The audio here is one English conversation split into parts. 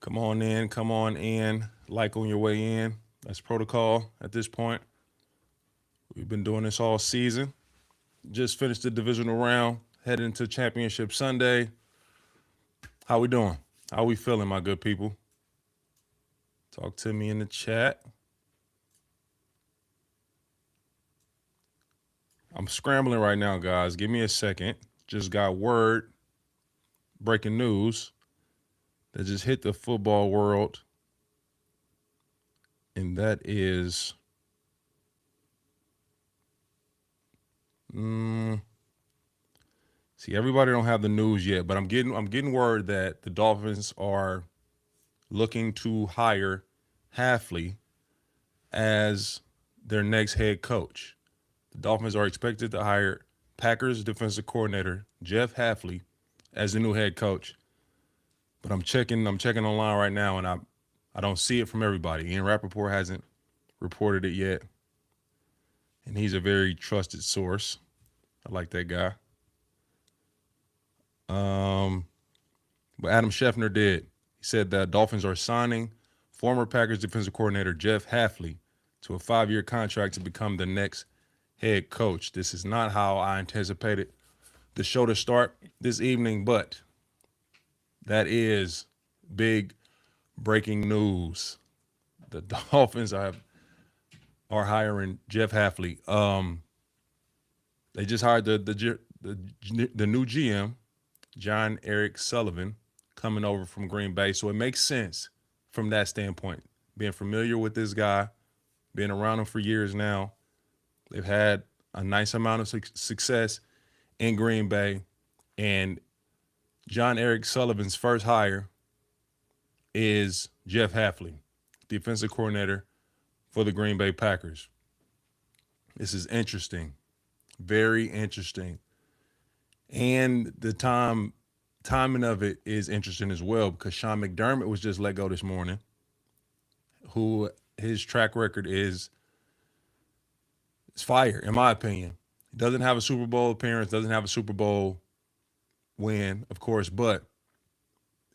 Come on in, come on in. Like on your way in. That's protocol at this point. We've been doing this all season. Just finished the divisional round, heading into championship Sunday. How we doing? How we feeling, my good people? Talk to me in the chat. I'm scrambling right now, guys. Give me a second. Just got word, breaking news, that just hit the football world. And that is see, everybody don't have the news yet, but I'm getting word that the Dolphins are looking to hire Halfley as their next head coach. The Dolphins are expected to hire Packers defensive coordinator Jeff Halfley as the new head coach. But I'm checking online right now, and I don't see it from everybody. Ian Rappaport hasn't reported it yet, and he's a very trusted source. I like that guy. Um, but Adam Schefter did. He said that Dolphins are signing former Packers defensive coordinator Jeff Halfley to a 5-year contract to become the next head coach. This is not how I anticipated the show to start this evening, but that is big breaking news. The Dolphins are hiring Jeff Halfley. They just hired the new GM, John Eric Sullivan, coming over from Green Bay. So it makes sense from that standpoint. Being familiar with this guy, being around him for years now, they've had a nice amount of success in Green Bay. And John Eric Sullivan's first hire is Jeff Halfley, defensive coordinator for the Green Bay Packers. This is interesting, very interesting. And the timing of it is interesting as well because Sean McDermott was just let go this morning, who his track record is fire, in my opinion. He doesn't have a Super Bowl appearance, doesn't have a Super Bowl win, of course, but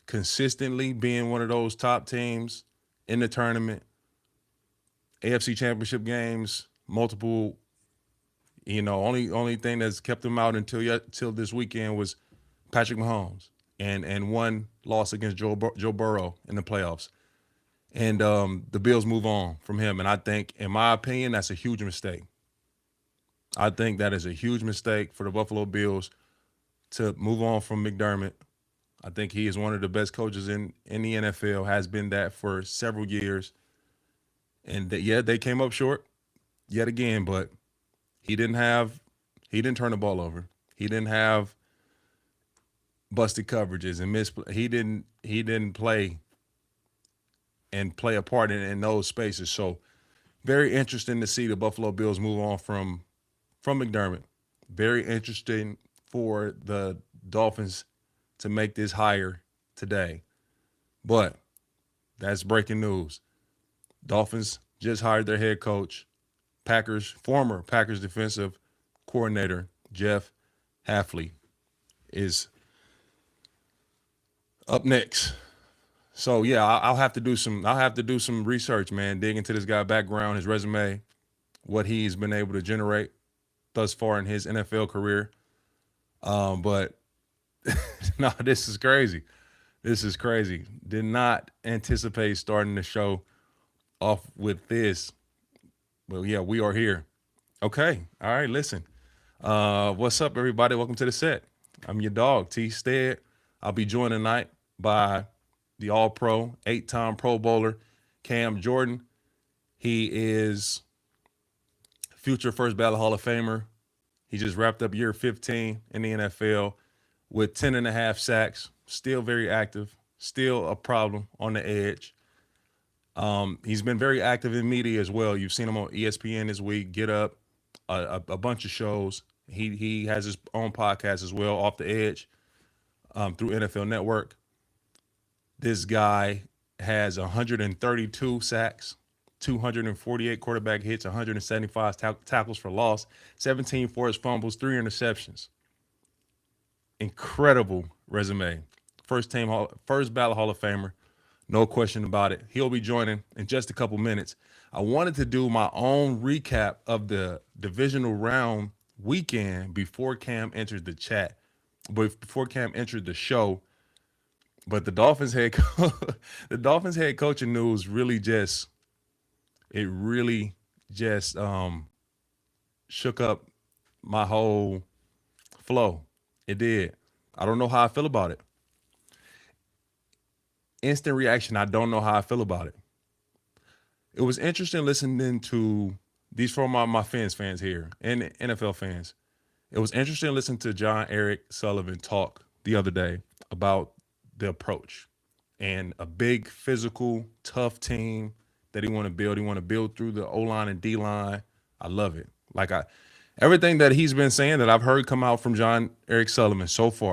consistently being one of those top teams in the tournament, AFC Championship games, multiple. Only thing that's kept him out until this weekend was Patrick Mahomes and one loss against Joe Burrow in the playoffs. And the Bills move on from him. And I think, in my opinion, that's a huge mistake. I think that is a huge mistake for the Buffalo Bills to move on from McDermott. I think he is one of the best coaches in the NFL, has been that for several years. And they came up short yet again, but he didn't turn the ball over. He didn't have busted coverages and he didn't play a part in those spaces. So very interesting to see the Buffalo Bills move on from McDermott. Very interesting for the Dolphins to make this hire today. But that's breaking news. Dolphins just hired their head coach, former Packers defensive coordinator Jeff Halfley is up next. So yeah, I'll have to do some research, man. Dig into this guy's background, his resume, what he's been able to generate thus far in his NFL career. But no, this is crazy. This is crazy. Did not anticipate starting the show off with this. But yeah, we are here. Okay. All right, listen. What's up, everybody? Welcome to the set. I'm your dog, T.Stead. I'll be joined tonight by the All-Pro, 8-time Pro Bowler, Cam Jordan. He is future first ballot Hall of Famer. He just wrapped up year 15 in the NFL with 10 and a half sacks. Still very active. Still a problem on the edge. He's been very active in media as well. You've seen him on ESPN this week, Get Up, a bunch of shows. He has his own podcast as well, Off the Edge, through NFL Network. This guy has 132 sacks, 248 quarterback hits, 175 tackles for loss, 17 forced fumbles, 3 interceptions. Incredible resume. First ballot Hall of Famer. No question about it. He'll be joining in just a couple minutes. I wanted to do my own recap of the divisional round weekend before Cam entered the chat, but before Cam entered the show. But the Dolphins the Dolphins head coaching news really just shook up my whole flow. It did. I don't know how I feel about it. Instant reaction. I don't know how I feel about it. It was interesting listening to these from my fans here and NFL fans. It was interesting listening to John Eric Sullivan talk the other day about the approach and a big physical, tough team that he want to build. He want to build through the O line and D line. I love it. Everything that he's been saying that I've heard come out from John Eric Sullivan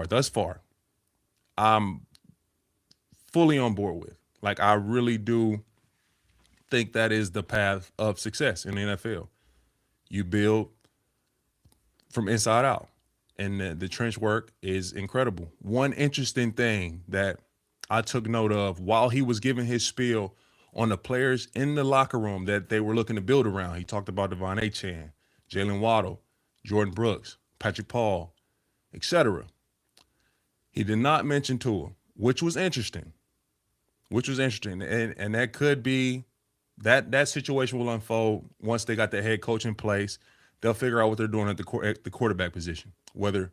thus far, I'm fully on board with. Like I really do think that is the path of success in the NFL. You build from inside out, and the trench work is incredible. One interesting thing that I took note of while he was giving his spiel on the players in the locker room that they were looking to build around. He talked about Devon Achane, Jalen Waddle, Jordan Brooks, Patrick Paul, etc. He did not mention Tua, which was interesting. And that could be that situation will unfold once they got the head coach in place. They'll figure out what they're doing at the quarterback position, whether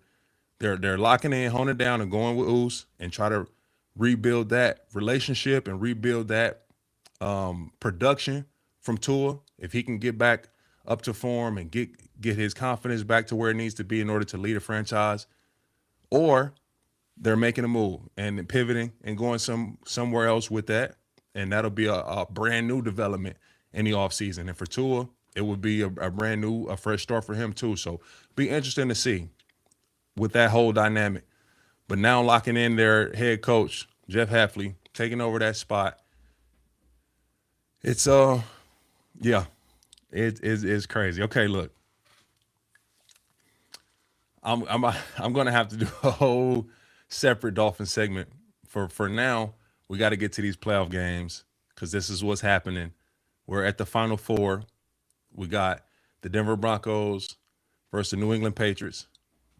they're locking in, honing it down, and going with Oos and try to rebuild that relationship and rebuild that production from Tua. If he can get back up to form and get his confidence back to where it needs to be in order to lead a franchise, or they're making a move and pivoting and going somewhere else with that, and that'll be a brand new development in the offseason. And for Tua, it would be a brand new, a fresh start for him too. So be interesting to see with that whole dynamic. But now locking in their head coach, Jeff Hafley, taking over that spot. It's it's crazy. Okay, look. I'm gonna have to do a whole separate Dolphin segment. For now, we got to get to these playoff games because this is what's happening. We're at the Final Four. We got the Denver Broncos versus the New England Patriots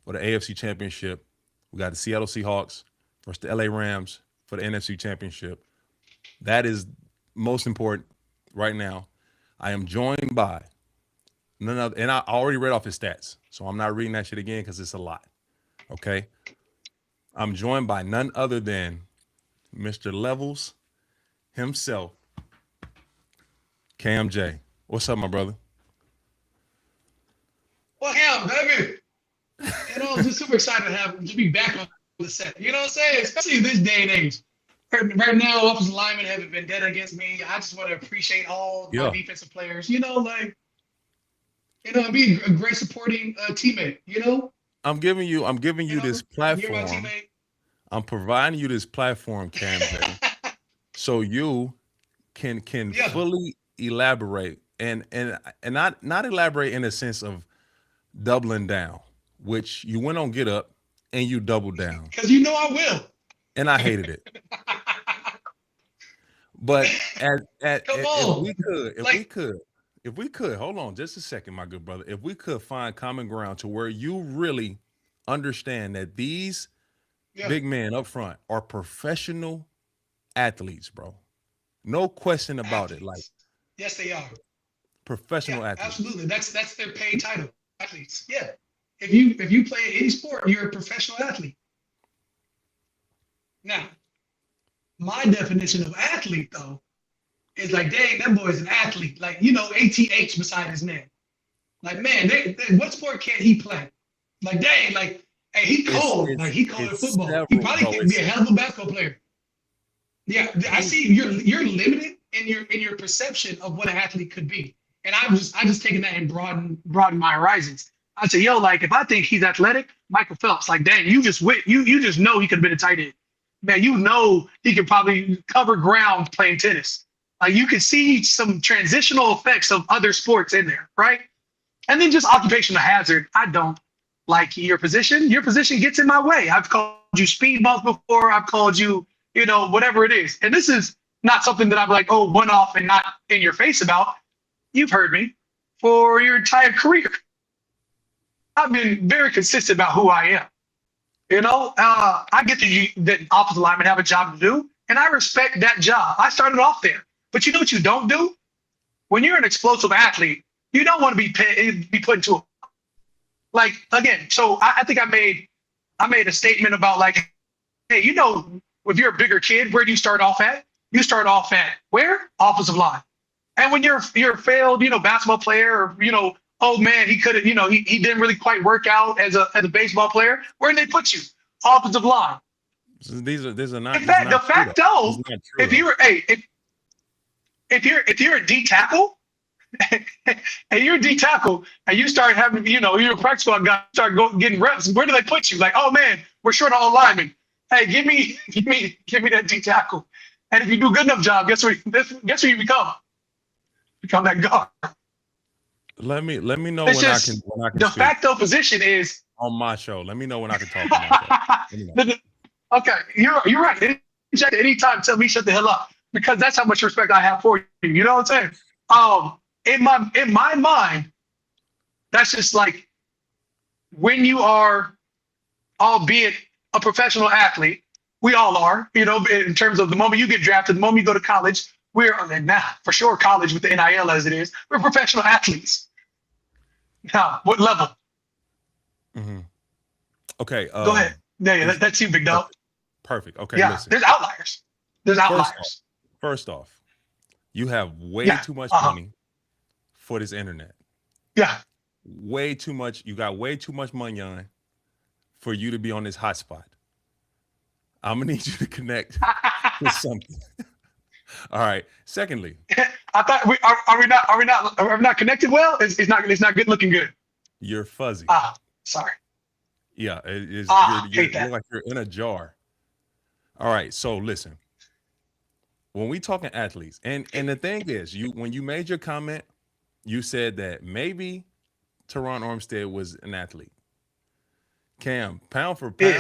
for the AFC Championship. We got the Seattle Seahawks versus the LA Rams for the NFC Championship. That is most important right now. I am joined by none other, and I already read off his stats, so I'm not reading that shit again because it's a lot. Okay? I'm joined by none other than Mr. Levels himself, Cam J. What's up, my brother? Well, hell, baby. I'm just super excited to be back on the set. You know what I'm saying? Especially in this day and age. Right now, offensive linemen have a vendetta against me. I just want to appreciate all my defensive players. Be a great supporting teammate. I'm giving you this platform. You're my teammate. I'm providing you this platform, Cam J, so you can fully elaborate and not elaborate in a sense of doubling down, which you went on Get Up and you doubled down. Because you know I will. And I hated it. But if we could, hold on just a second, my good brother. If we could find common ground to where you really understand that these big men up front are professional athletes, bro. No question about it. Like, yes, they are. Professional athletes. Absolutely. That's their paid title. Athletes. Yeah. If you play any sport, you're a professional athlete. Now, my definition of athlete though is like, dang, that boy's an athlete. Like, ATH beside his name. Like, man, what sport can't he play? Like, dang, like, hey, he cold. He cold at football. He probably can be a hell of a basketball player. Yeah, I see you're limited in your perception of what an athlete could be. And I just taken that and broaden my horizons. I say, like, if I think he's athletic, Michael Phelps, like, dang, you just know he could have been a tight end. Man, he could probably cover ground playing tennis. Like, you could see some transitional effects of other sports in there, right? And then just occupational hazard. I don't like your position. Your position gets in my way. I've called you speedballs before. I've called you, whatever it is. And this is not something that I'm like, oh, one off and not in your face about. You've heard me for your entire career. I've been very consistent about who I am. I get that offensive linemen have a job to do, and I respect that job. I started off there. But you know what you don't do? When you're an explosive athlete, you don't want to be put into a, like, again, so I think I made a statement about like, hey, if you're a bigger kid, where do you start off at? You start off at where? Offensive line. And when you're a failed, basketball player, or, oh man, he couldn't, he didn't really quite work out as a baseball player, where did they put you? Offensive line. These are not. In fact, de facto, if you're a D tackle, and you're a D tackle, and you start having, you're a practice squad guy, start getting reps. Where do they put you? Like, oh man, we're short on linemen. Hey, give me that D tackle. And if you do a good enough job, guess what you become? Become that guard. Let me know when I can de speak. facto position is on my show. Let me know when I can talk on my show. Okay, you're right. Check anytime. Tell me shut the hell up, because that's how much respect I have for you. You know what I'm saying? In my mind, that's just like when you are, albeit a professional athlete, we all are. In terms of the moment you get drafted, the moment you go to college, we're now for sure college with the NIL as it is. We're professional athletes. Now, what level? Mm-hmm. Okay. Go ahead. Yeah, that's you, big dog. Perfect. Okay. Yeah, listen. there's outliers. First off, you have way too much money for this internet. Yeah. Way too much. You got way too much money on for you to be on this hotspot. I'm gonna need you to connect with something. All right. Secondly, I thought are we not connected well? It's not good looking good. You're fuzzy. Sorry. Yeah, it is. You look like you're in a jar. All right. So listen, when we talking athletes, and the thing is, when you made your comment, you said that maybe Terron Armstead was an athlete. Cam, pound for pound.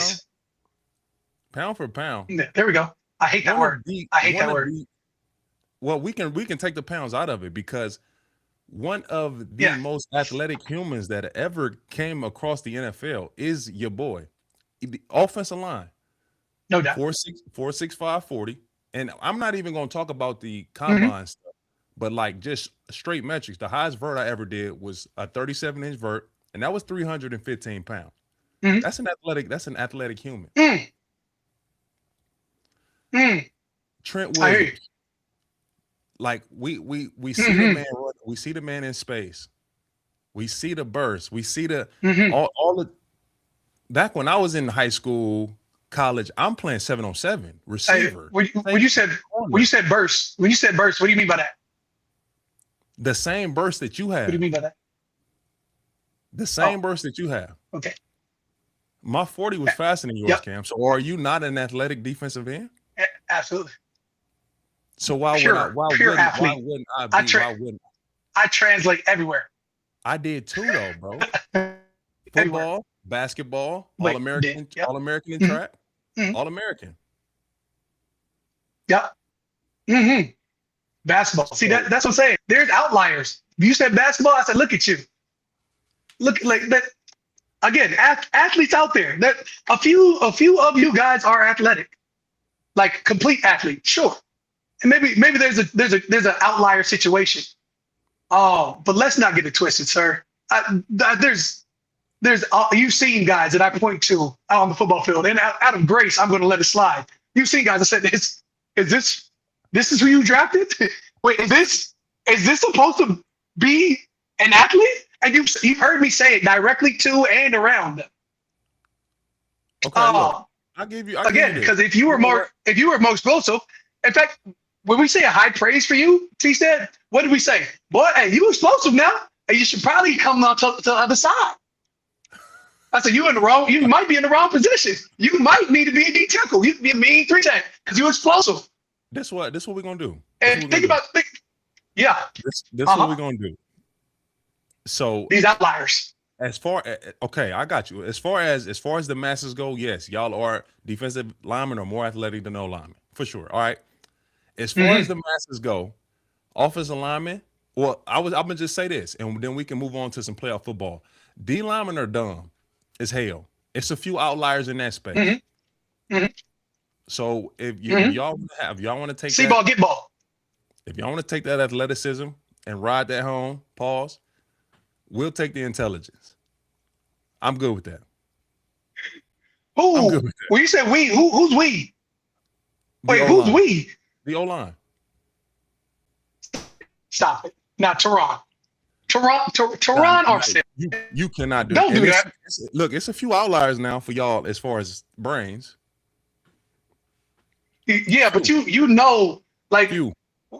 There we go. I hate that word. I hate that word. Well, we can take the pounds out of it, because one of the most athletic humans that ever came across the NFL is your boy, the offensive line. No doubt. 4'6", 40. And I'm not even going to talk about the combine stuff, but like just straight metrics. The highest vert I ever did was a 37-inch vert, and that was 315 pounds. Mm-hmm. That's an athletic human. Trent Williams. Like we see the man run, we see the man in space. We see the burst. We see the all the. Back when I was in high school, college, I'm playing 7-on-7 receiver. When you said burst, what do you mean by that? The same burst that you have. What do you mean by that? The same burst that you have. Okay. My 40 was faster than yours, Cam. So are you not an athletic defensive end? Absolutely. So why wouldn't I be? I translate everywhere. I did too, though, bro. Football, basketball, All-American in track, All-American. Yep. Basketball. See, that's what I'm saying. There's outliers. If you said basketball, I said, look at you. Look like that. Again, athletes out there. That a few of you guys are athletic, like complete athlete, sure. And maybe there's an outlier situation. Oh, but let's not get it twisted, sir. There's you've seen guys that I point to out on the football field, and out of grace, I'm going to let it slide. You've seen guys that said, "This is who you drafted? Wait, is this supposed to be an athlete?" And you've heard me say it directly to and around them. Okay, look, I'll give you again, because if you were more explosive, in fact, when we say a high praise for you, T.Stead, what did we say? Boy, hey, you explosive now, and you should probably come out to the other side. I said, you might be in the wrong position. You might need to be a D tackle. You could be a mean 3-tech because you're explosive. This what we're gonna do. And think about this is what we're gonna do. So these outliers. Okay, I got you. As far as the masses go, yes, y'all are defensive linemen are more athletic than no linemen, for sure. All right. As far as Mm-hmm. the masses go, offensive linemen. Well, I'm gonna just say this, and then we can move on to some playoff football. D linemen are dumb as hell. It's a few outliers in that space. Mm-hmm. Mm-hmm. So if Mm-hmm. y'all want to take See that, ball, get ball. if y'all want to take that athleticism and ride that home, pause. We'll take the intelligence. I'm good with that. I'm good Who? with that. When you said we, who's we? The Wait, O who's line. we? The O line. Stop it. Not Terron. Nah, Terron nah, Armstead. you cannot do it. Don't And do that. look, it's a few outliers now for y'all as far as brains. Yeah, but Few, you know, like, few.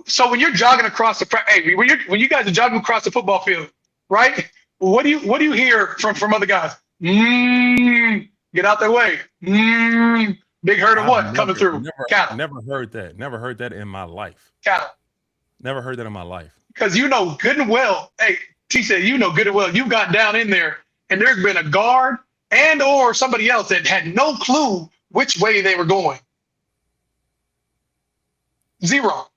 so when you're jogging across the hey, when you guys are jogging across the football field, right? What do you hear from other guys? Get out their way. Big herd of I've what coming through? Cattle. never heard that. Never heard that in my life. Cattle. Never heard that in my life. Because you know good and well, hey, T.Stead, you know good and well, you got down in there and there's been a guard and or somebody else that had no clue which way they were going. Zero.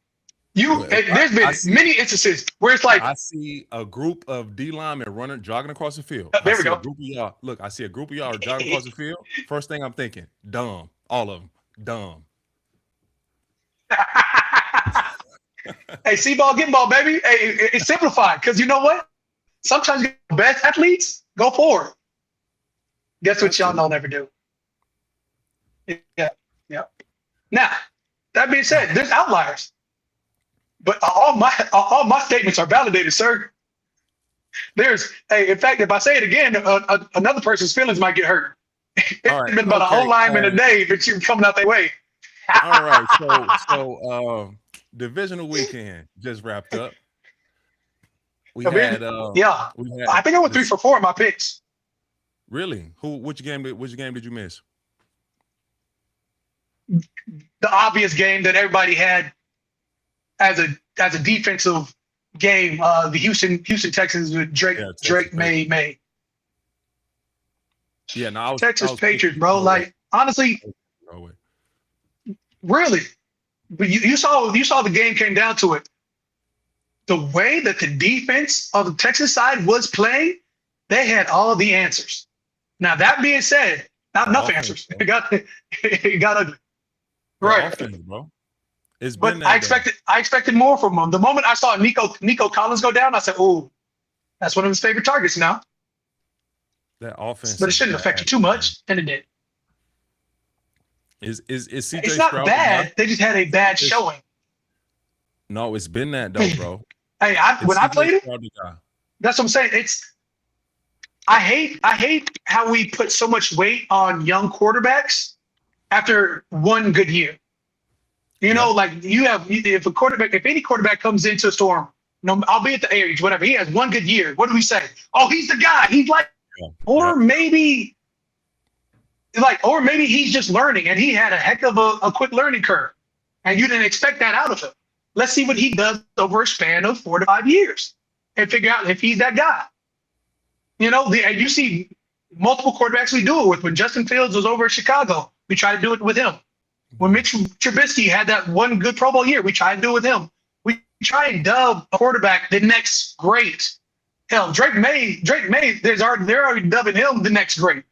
Well, There's been many instances where it's like, I see a group of D linemen running, jogging across the field. I there we see a go. group of y'all. Look, I see a group of y'all jogging across the field. First thing I'm thinking, dumb. All of them, dumb. Hey, see ball, get ball, baby. Hey, it's simplified because you know what? Sometimes the best athletes go forward. Guess what y'all don't ever do? Yeah, yeah. Now, that being said, there's outliers, but all my statements are validated, sir. In fact, if I say it again, another person's feelings might get hurt. It's been about a whole lineman a day, but you're coming out their way. All right, so divisional weekend just wrapped up. We had Yeah, I think I went 3 for 4 in my picks. Really? Which game did you miss? The obvious game that everybody had as a defensive game, the Houston Texans with Drake May. Yeah, no, I was Texas Patriots, bro. Like, honestly, really, but you saw the game came down to it. The way that the defense of the Texas side was playing, they had all the answers. Now that being said, not enough answers. It got ugly. Right, offense, bro. It's but been I expected more from him. The moment I saw Nico Collins go down, I said, "Oh, that's one of his favorite targets now." That offense, but it shouldn't affect you too much, and it did. Is CJ? It's not Stroud bad. They just had a bad showing. No, it's been that though, bro. Hey, when I played it, that's what I'm saying. I hate how we put so much weight on young quarterbacks after one good year. You know, like if any quarterback comes into a storm, albeit the age, whatever, he has one good year. What do we say? Oh, he's the guy. He's like, maybe he's just learning and he had a heck of a quick learning curve, and you didn't expect that out of him. Let's see what he does over a span of 4 to 5 years and figure out if he's that guy. You know, and you see multiple quarterbacks we do it with. When Justin Fields was over at Chicago, we tried to do it with him. When Mitch Trubisky had that one good Pro Bowl year, we tried to do it with him. We try and dub a quarterback the next great. Hell, Drake May, they're already dubbing him the next great.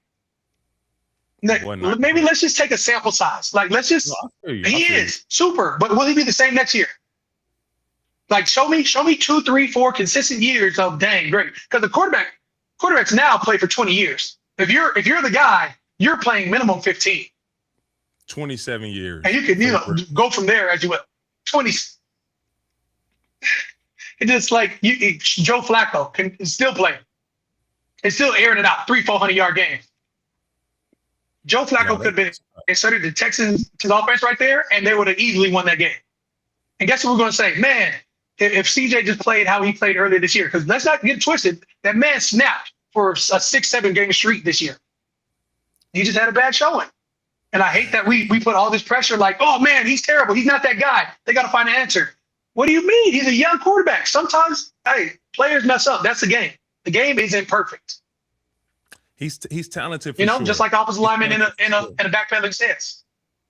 Maybe let's just take a sample size. Like, let's just, he is super, but will he be the same next year? Like, show me 2, 3, 4 consistent years of dang great. Because the quarterbacks now play for 20 years. If you're the guy, you're playing minimum 15. 27 years. And you can, go from there as you will. 20. It's just like Joe Flacco can still play. It's still airing it out, 300-400 yard games. Joe Flacco could have been inserted the Texans to the offense right there, and they would have easily won that game. And guess what we're going to say? Man, if CJ just played how he played earlier this year, because let's not get twisted, that man snapped for a 6-7 game streak this year. He just had a bad showing. And I hate that we put all this pressure like, oh, man, he's terrible. He's not that guy. They got to find an answer. What do you mean? He's a young quarterback. Sometimes, hey, players mess up. That's the game. The game isn't perfect. He's talented, just like offensive lineman in a backpedaling stance.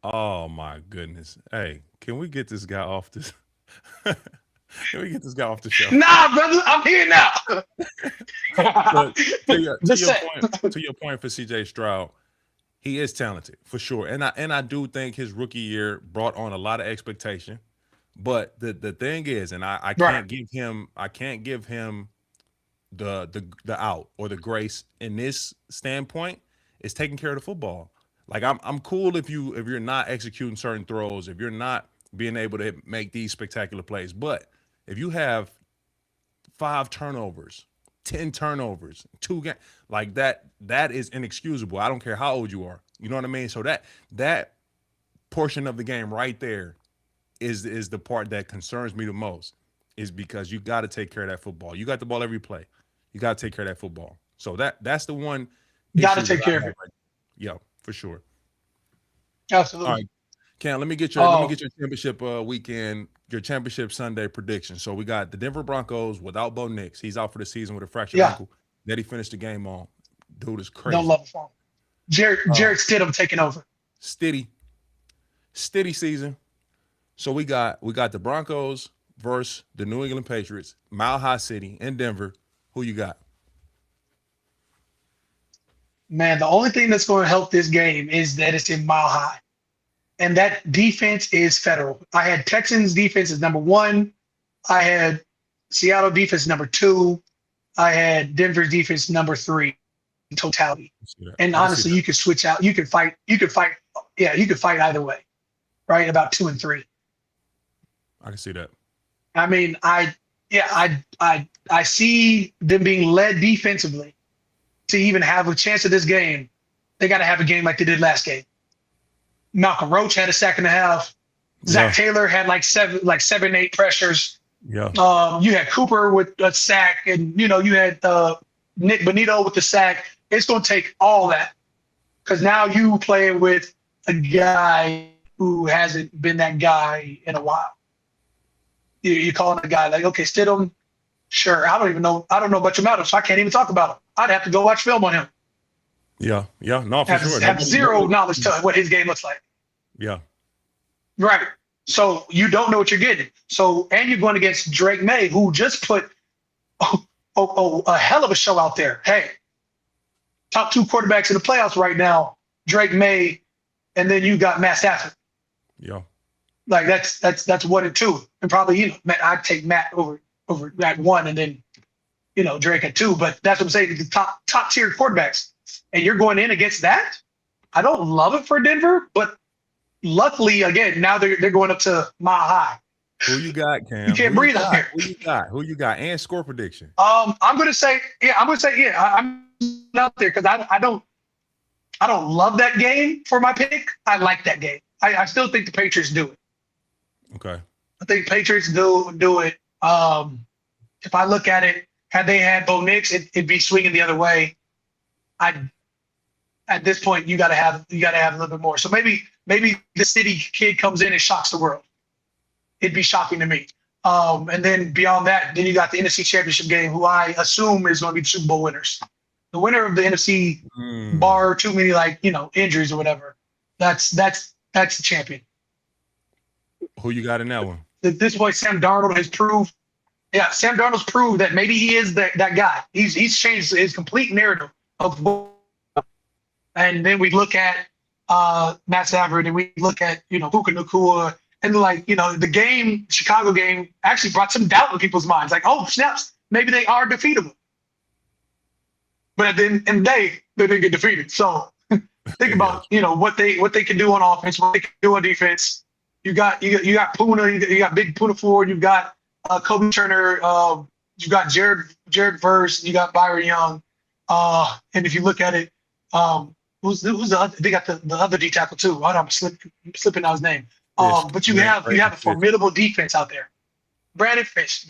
Oh my goodness. Hey, can we get this guy off this? Can we get this guy off the show? Nah, brother, I'm here now. But to Just your say. point, for CJ Stroud, he is talented for sure, and I do think his rookie year brought on a lot of expectation. But the thing is, and I Right. can't give him the out or the grace in this standpoint is taking care of the football. Like I'm cool if you're not executing certain throws, if you're not being able to make these spectacular plays, but if you have 5 turnovers, 10 turnovers, 2 games like that is inexcusable. I don't care how old you are. You know what I mean? So that portion of the game right there is the part that concerns me the most. Is because you got to take care of that football. You got the ball every play. You got to take care of that football. So that's the one Got to issue that take I care of have. it. Right. Yeah, for sure. All Absolutely. right, Cam, let me Oh, get your championship weekend, your championship Sunday prediction. So we got the Denver Broncos without Bo Nix. He's out for the season with a fractured yeah. ankle that he finished the game on. Dude is Don't crazy. love it for him. Jared Stidham taking over. Steady, steady season. So we got the Broncos versus the New England Patriots, Mile High City in Denver. Who you got? Man, the only thing that's going to help this game is that it's in Mile High. And that defense is federal. I had Texans defense as number one. I had Seattle defense number two. I had Denver's defense number three in totality. I see that. And I can see honestly, that. you could switch out. You could fight. You could fight. Yeah, you could fight either way, right? About 2 and 3. I can see that. I mean, I see them being led defensively to even have a chance at this game. They got to have a game like they did last game. Malcolm Roach had a sack and a half. Zach Yeah, Taylor had like 7, 8 pressures. yeah, You had Cooper with a sack, and you had Nick Bonito with the sack. It's going to take all that because now you playing with a guy who hasn't been that guy in a while. You're calling a guy like, okay, Stidham, sure. I don't even know. I don't know much about him, so I can't even talk about him. I'd have to go watch film on him. yeah, yeah. No, for Have sure. have zero knowledge to what his game looks like. Yeah, Right. So you don't know what you're getting. So and you're going against Drake May, who just put a hell of a show out there. Hey, top 2 quarterbacks in the playoffs right now, Drake May, and then you got Matt Stafford. yeah, Like that's 1 and 2, and probably I'd take Matt over at 1, and then Drake at 2. But that's what I'm saying. The top tier quarterbacks, and you're going in against that. I don't love it for Denver, but luckily, again, now they're going up to Mile High. Who you got, You Cam? can't breathe out here. Who you got? Who you got? And score prediction. I'm gonna say, yeah, I'm out there because I don't love that game for my pick. I like that game. I still think the Patriots do it. Okay. I think Patriots do it. If I look at it, had they had Bo Nix, it'd be swinging the other way. At this point, you gotta have a little bit more. So maybe the city kid comes in and shocks the world. It'd be shocking to me. And then beyond that, then you got the NFC Championship game, who I assume is going to be the Super Bowl winners. The winner of the NFC, bar too many injuries or whatever. That's the champion. Who you got in that one? This boy Sam Darnold has proved. Yeah, Sam Darnold's proved that maybe he is that guy. He's changed his complete narrative of. And then we look at Matt Stafford, and we look at Puka Nacua. And the game, Chicago game, actually brought some doubt in people's minds. Like, oh, snaps, maybe they are defeatable. But at the end of the day, they didn't get defeated. So think about what they can do on offense, what they can do on defense. You got Puna, you got Big Puna Ford, you got Kobe Turner, you got Jared Verse, you got Byron Young. And if you look at it, who's the other, they got the other D tackle too. Hold on, I'm slipping out his name. But you have a formidable defense out there. Braden Fish.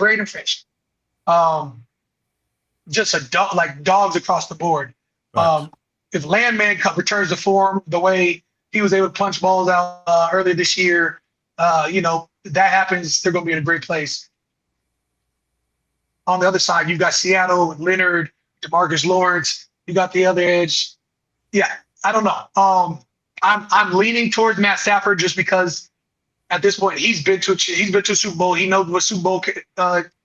Just like dogs across the board. Right. If Landman returns to form the way he was able to punch balls out earlier this year, that happens, they're going to be in a great place. On the other side, you've got Seattle with Leonard, DeMarcus Lawrence. You got the other edge. Yeah, I don't know. I'm leaning towards Matt Stafford just because at this point he's been to a Super Bowl. He knows what Super Bowl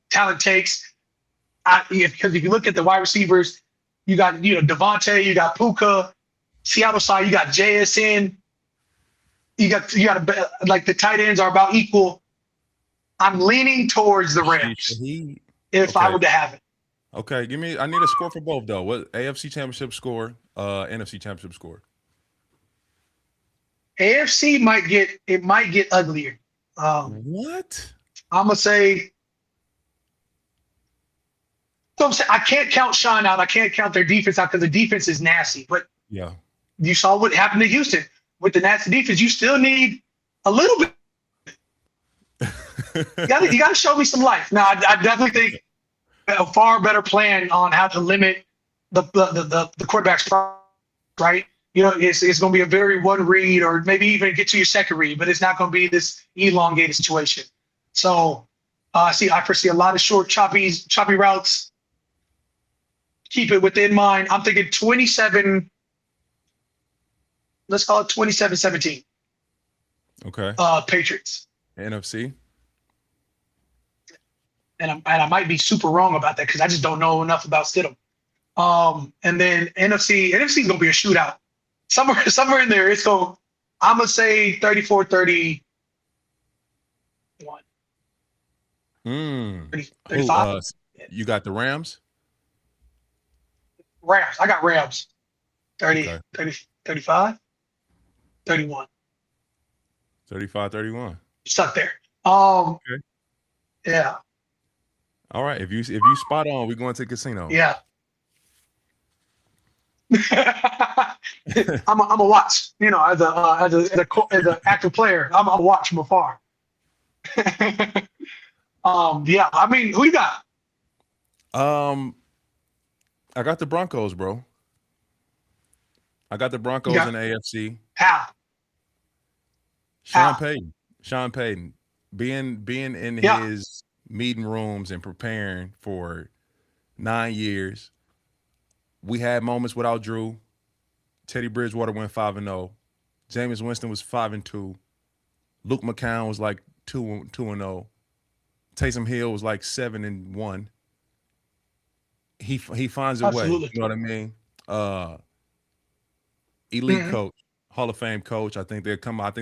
talent takes. Because if you look at the wide receivers, you got Devontae, you got Puka, Seattle side, you got JSN, you got like the tight ends are about equal. I'm leaning towards the Rams if I were to have it. Okay, I need a score for both though. What AFC Championship score, NFC Championship score? AFC might get uglier. What? I'm gonna say. So I can't count Sean out. I can't count their defense out because the defense is nasty. But yeah, you saw what happened to Houston with the nasty defense. You still need a little bit. you got to show me some life. Now, I definitely think a far better plan on how to limit the quarterback's right. It's going to be a very one read or maybe even get to your second read, but it's not going to be this elongated situation. So I foresee a lot of short, choppy routes. Keep it within mind. I'm thinking 27. Let's call it 27-17. Okay. Patriots. NFC. And I might be super wrong about that because I just don't know enough about Stidham. And then NFC is gonna be a shootout. Somewhere in there, I'm gonna say 34-31. 35. You got the Rams? Rams. I got Rams. 30, okay. 30, 35, 31. 35-31. Stuck there. Okay. Yeah. All right. If you spot on, we're going to the casino. Yeah. I'm a watch. As an active player, I'm a watch from afar. Yeah. I mean, who you got? I got the Broncos, bro. I got the Broncos in the AFC. How? Sean Payton, being in his meeting rooms and preparing for 9 years. We had moments without Drew. Teddy Bridgewater went 5-0. Jameis Winston was 5-2. Luke McCown was like 2-0. Taysom Hill was like 7-1. He finds a Absolutely. way. You know what I mean? Elite coach, Hall of Fame coach. I think they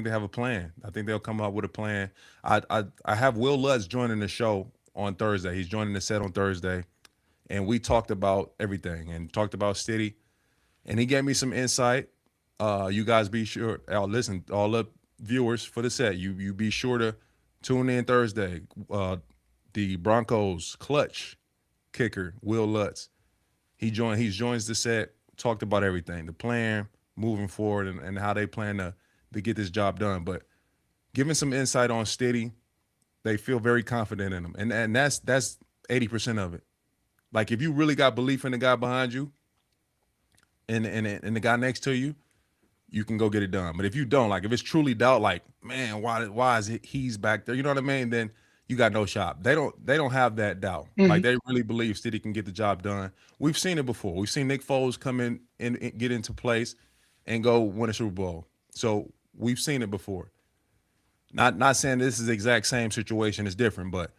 have a plan. I think they'll come up with a plan. I have Will Lutz joining the show on Thursday. He's joining the set on Thursday, and we talked about everything and talked about City, and he gave me some insight. You guys be sure. Listen, all the viewers for the set. You be sure to tune in Thursday. The Broncos clutch kicker Will Lutz. He joins the set. Talked about everything, the plan moving forward, and how they plan to get this job done. But giving some insight on Steady, they feel very confident in him, and that's 80% of it. Like if you really got belief in the guy behind you, and the guy next to you, you can go get it done. But if you don't, like if it's truly doubt, like man, why is he's back there? You know what I mean? Then you got no shot. They don't have that doubt. Like they really believe Steady can get the job done. We've seen it before. We've seen Nick Foles come in and get into place and go win a Super Bowl. So we've seen it before. Not saying this is the exact same situation. It's different, but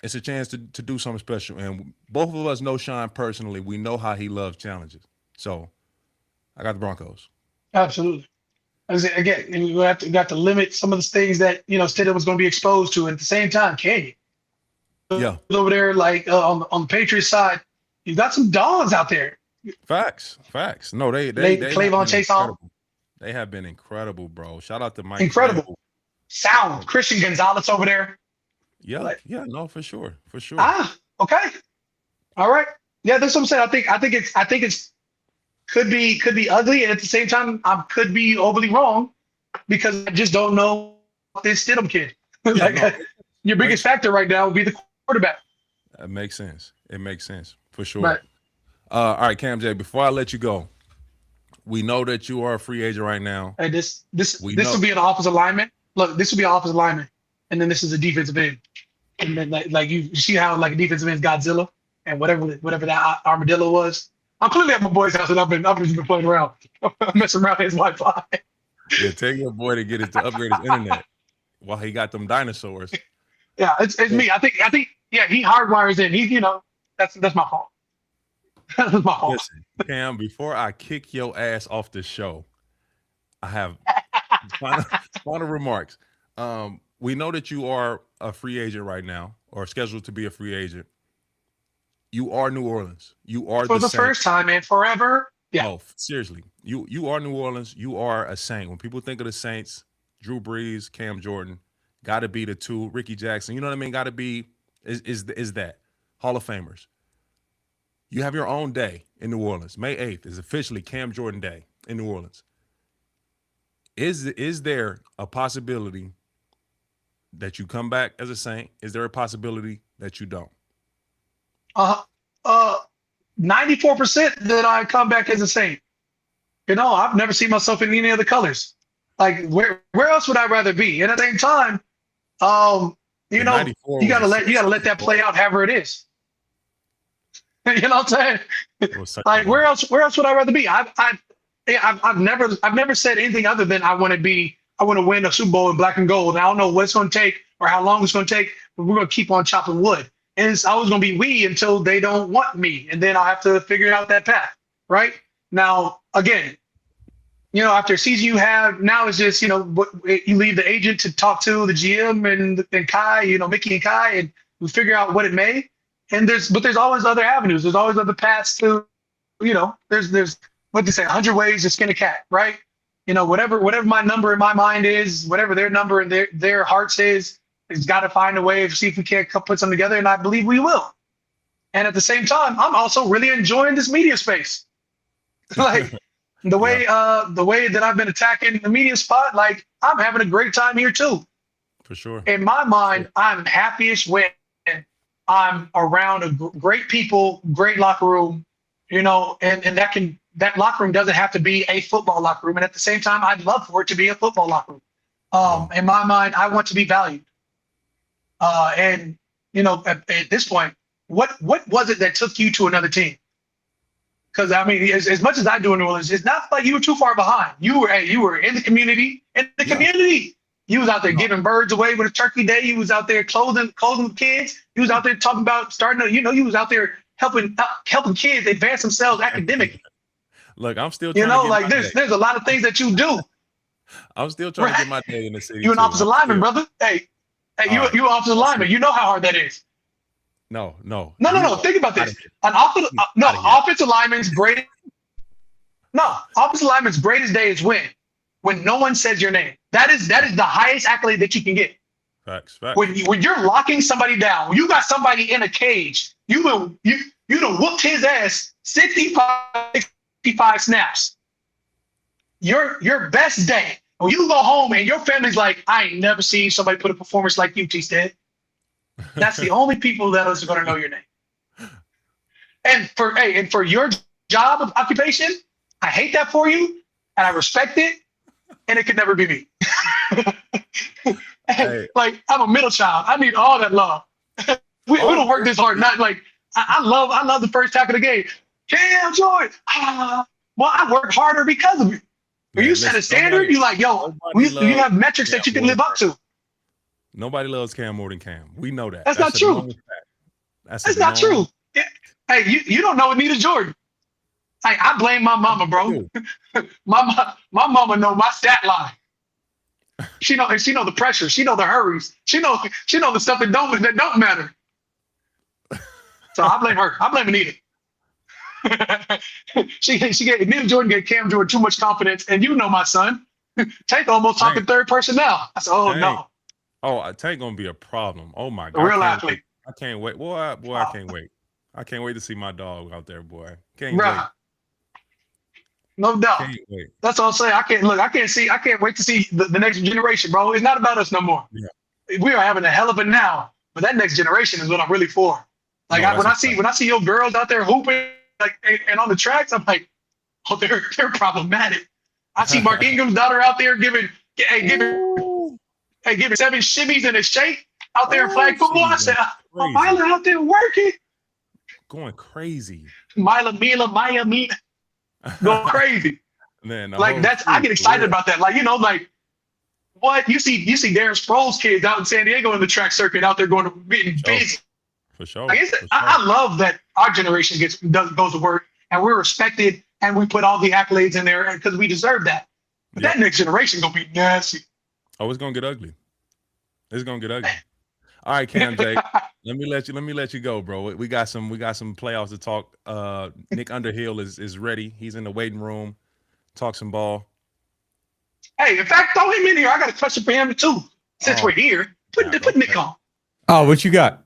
it's a chance to do something special. And both of us know Sean personally. We know how he loves challenges. So I got the Broncos. Absolutely. Again, we have to limit some of the things that Stidham was going to be exposed to. And at the same time, can you? Yeah. Over there, like on the Patriots side, you got some dogs out there. Facts. No, they Clavon Chase on. They have been incredible, bro. Shout out to Mike. Incredible. Campbell. Sound. Christian Gonzalez over there. Yeah, no, for sure. Okay. All right. Yeah, that's what I'm saying. I think it's could be ugly, and at the same time, I could be overly wrong because I just don't know this Stidham kid. Your biggest factor right now would be the quarterback. That makes sense. It makes sense for sure. Right. All right, Cam J. Before I let you go, we know that you are a free agent right now. Hey, this will be an offensive lineman. Look, this will be an offensive lineman, and then this is a defensive end. And then like you see how like a defensive end is Godzilla and whatever that armadillo was. I'm clearly at my boy's house, and I've just been playing around, messing around his Wi-Fi. Yeah, tell your boy to upgrade his internet while he got them dinosaurs. Yeah, it's me. I think yeah, he hardwires in. He's that's my fault. That's my fault. Listen, Cam, before I kick your ass off the show, I have final remarks. We know that you are a free agent right now, or scheduled to be a free agent. You are New Orleans. You are For the Saints. first time in forever. Yeah. Oh, seriously. You are New Orleans. You are a Saint. When people think of the Saints, Drew Brees, Cam Jordan, got to be the two. Ricky Jackson, you know what I mean? Got to be is that Hall of Famers. You have your own day in New Orleans. May 8th is officially Cam Jordan Day in New Orleans. Is there a possibility that you come back as a Saint? Is there a possibility that you don't? 94% that I come back as a Saint. I've never seen myself in any other colors. Like where else would I rather be? And at the same time, you gotta let that play out however it is. You know what I'm saying? Like where else would I rather be? I've never said anything other than I want to win a Super Bowl in black and gold. And I don't know what it's going to take or how long it's going to take, but we're going to keep on chopping wood. And it's always going to be we until they don't want me. And then I'll have to figure out that path. Right now, again, after a season you have, now it's just, you leave the agent to talk to the GM and Kai, Mickey and Kai, and we figure out what it may. And there's always other avenues. There's always other paths to, there's what they say, 100 ways to skin a cat, right? Whatever my number in my mind is, whatever their number in their hearts is, it's got to find a way to see if we can't put something together, and I believe we will. And at the same time, I'm also really enjoying this media space. Like the way that I've been attacking the media spot, like I'm having a great time here too. For sure. In my mind, I'm happiest when I'm around great people, great locker room, and that locker room doesn't have to be a football locker room. And at the same time, I'd love for it to be a football locker room. In my mind, I want to be valued. At this point, what was it that took you to another team? Because I mean, as much as I do in New Orleans, it's not like you were too far behind. You were in the community. You was out there giving birds away with a turkey day. You was out there clothing kids. You was out there talking about you was out there helping kids advance themselves academically. Look, I'm still trying there's a lot of things that you do. I'm still trying to get my day in the city. You're an offensive lineman, brother. Hey, you an offensive lineman. You know how hard that is. No. Think about this. Offensive lineman's great. No, offensive lineman's greatest day is when no one says your name. That is the highest accolade that you can get. Facts. When you're locking somebody down, when you got somebody in a cage, you done whooped his ass 65 snaps. Your best day. When you go home and your family's like, I ain't never seen somebody put a performance like you, T.Stead. That's the only people that are going to know your name. And for your job of occupation, I hate that for you, and I respect it, and it could never be me. Like I'm a middle child. I need all that love. we don't work this hard. Not like I love the first tackle of the game. Cam Jordan. Well, I work harder because of you. When you set a standard, you like, you have metrics that you can live up to. Nobody loves Cam more than Cam. We know that. That's not true. That's not true. Yeah. Hey, you don't know Anita Jordan. Hey, I blame my mama, bro. my mama know my stat line. She know the pressure. She know the hurries. She know the stuff that don't matter. So I blame her. I blame Anita. Anita Jordan gave Cam Jordan too much confidence, and my son. Tank almost talking third person now. I said, oh, Tank. No. Oh, Tank gonna be a problem. Oh my God. A real athlete. I can't wait. Boy, I can't wait. I can't wait to see my dog out there, boy. Can't wait. No doubt. That's all I'm saying. I can't wait to see the next generation, bro. It's not about us no more. Yeah. We are having a hell of a now, but that next generation is what I'm really for. Like when I see your girls out there hooping and on the tracks, I'm like, oh, they're problematic. I see Mark Ingram's daughter out there giving 7 shimmies in a shake out there in flag football. I said, I'm finally out there working. going crazy. Maya, Mina, going crazy. Man, the Like whole that's I crew, get for excited real. about that. Like, like what you see Darren Sproles kids out in San Diego in the track circuit out there going to getting Sure. busy. For sure. Like For I sure. love that our generation goes to work and we're respected and we put all the accolades in there because we deserve that. But Yep. that next generation gonna be nasty. Oh, it's gonna get ugly. It's gonna get ugly. All right, Cam J. Let me let you go, bro. We got some playoffs to talk. Nick Underhill is ready. He's in the waiting room. Talk some ball. Hey, in fact, throw him in here. I got a question for him too. Since Oh we're here, put snap. put Nick Okay. on. Oh, what you got?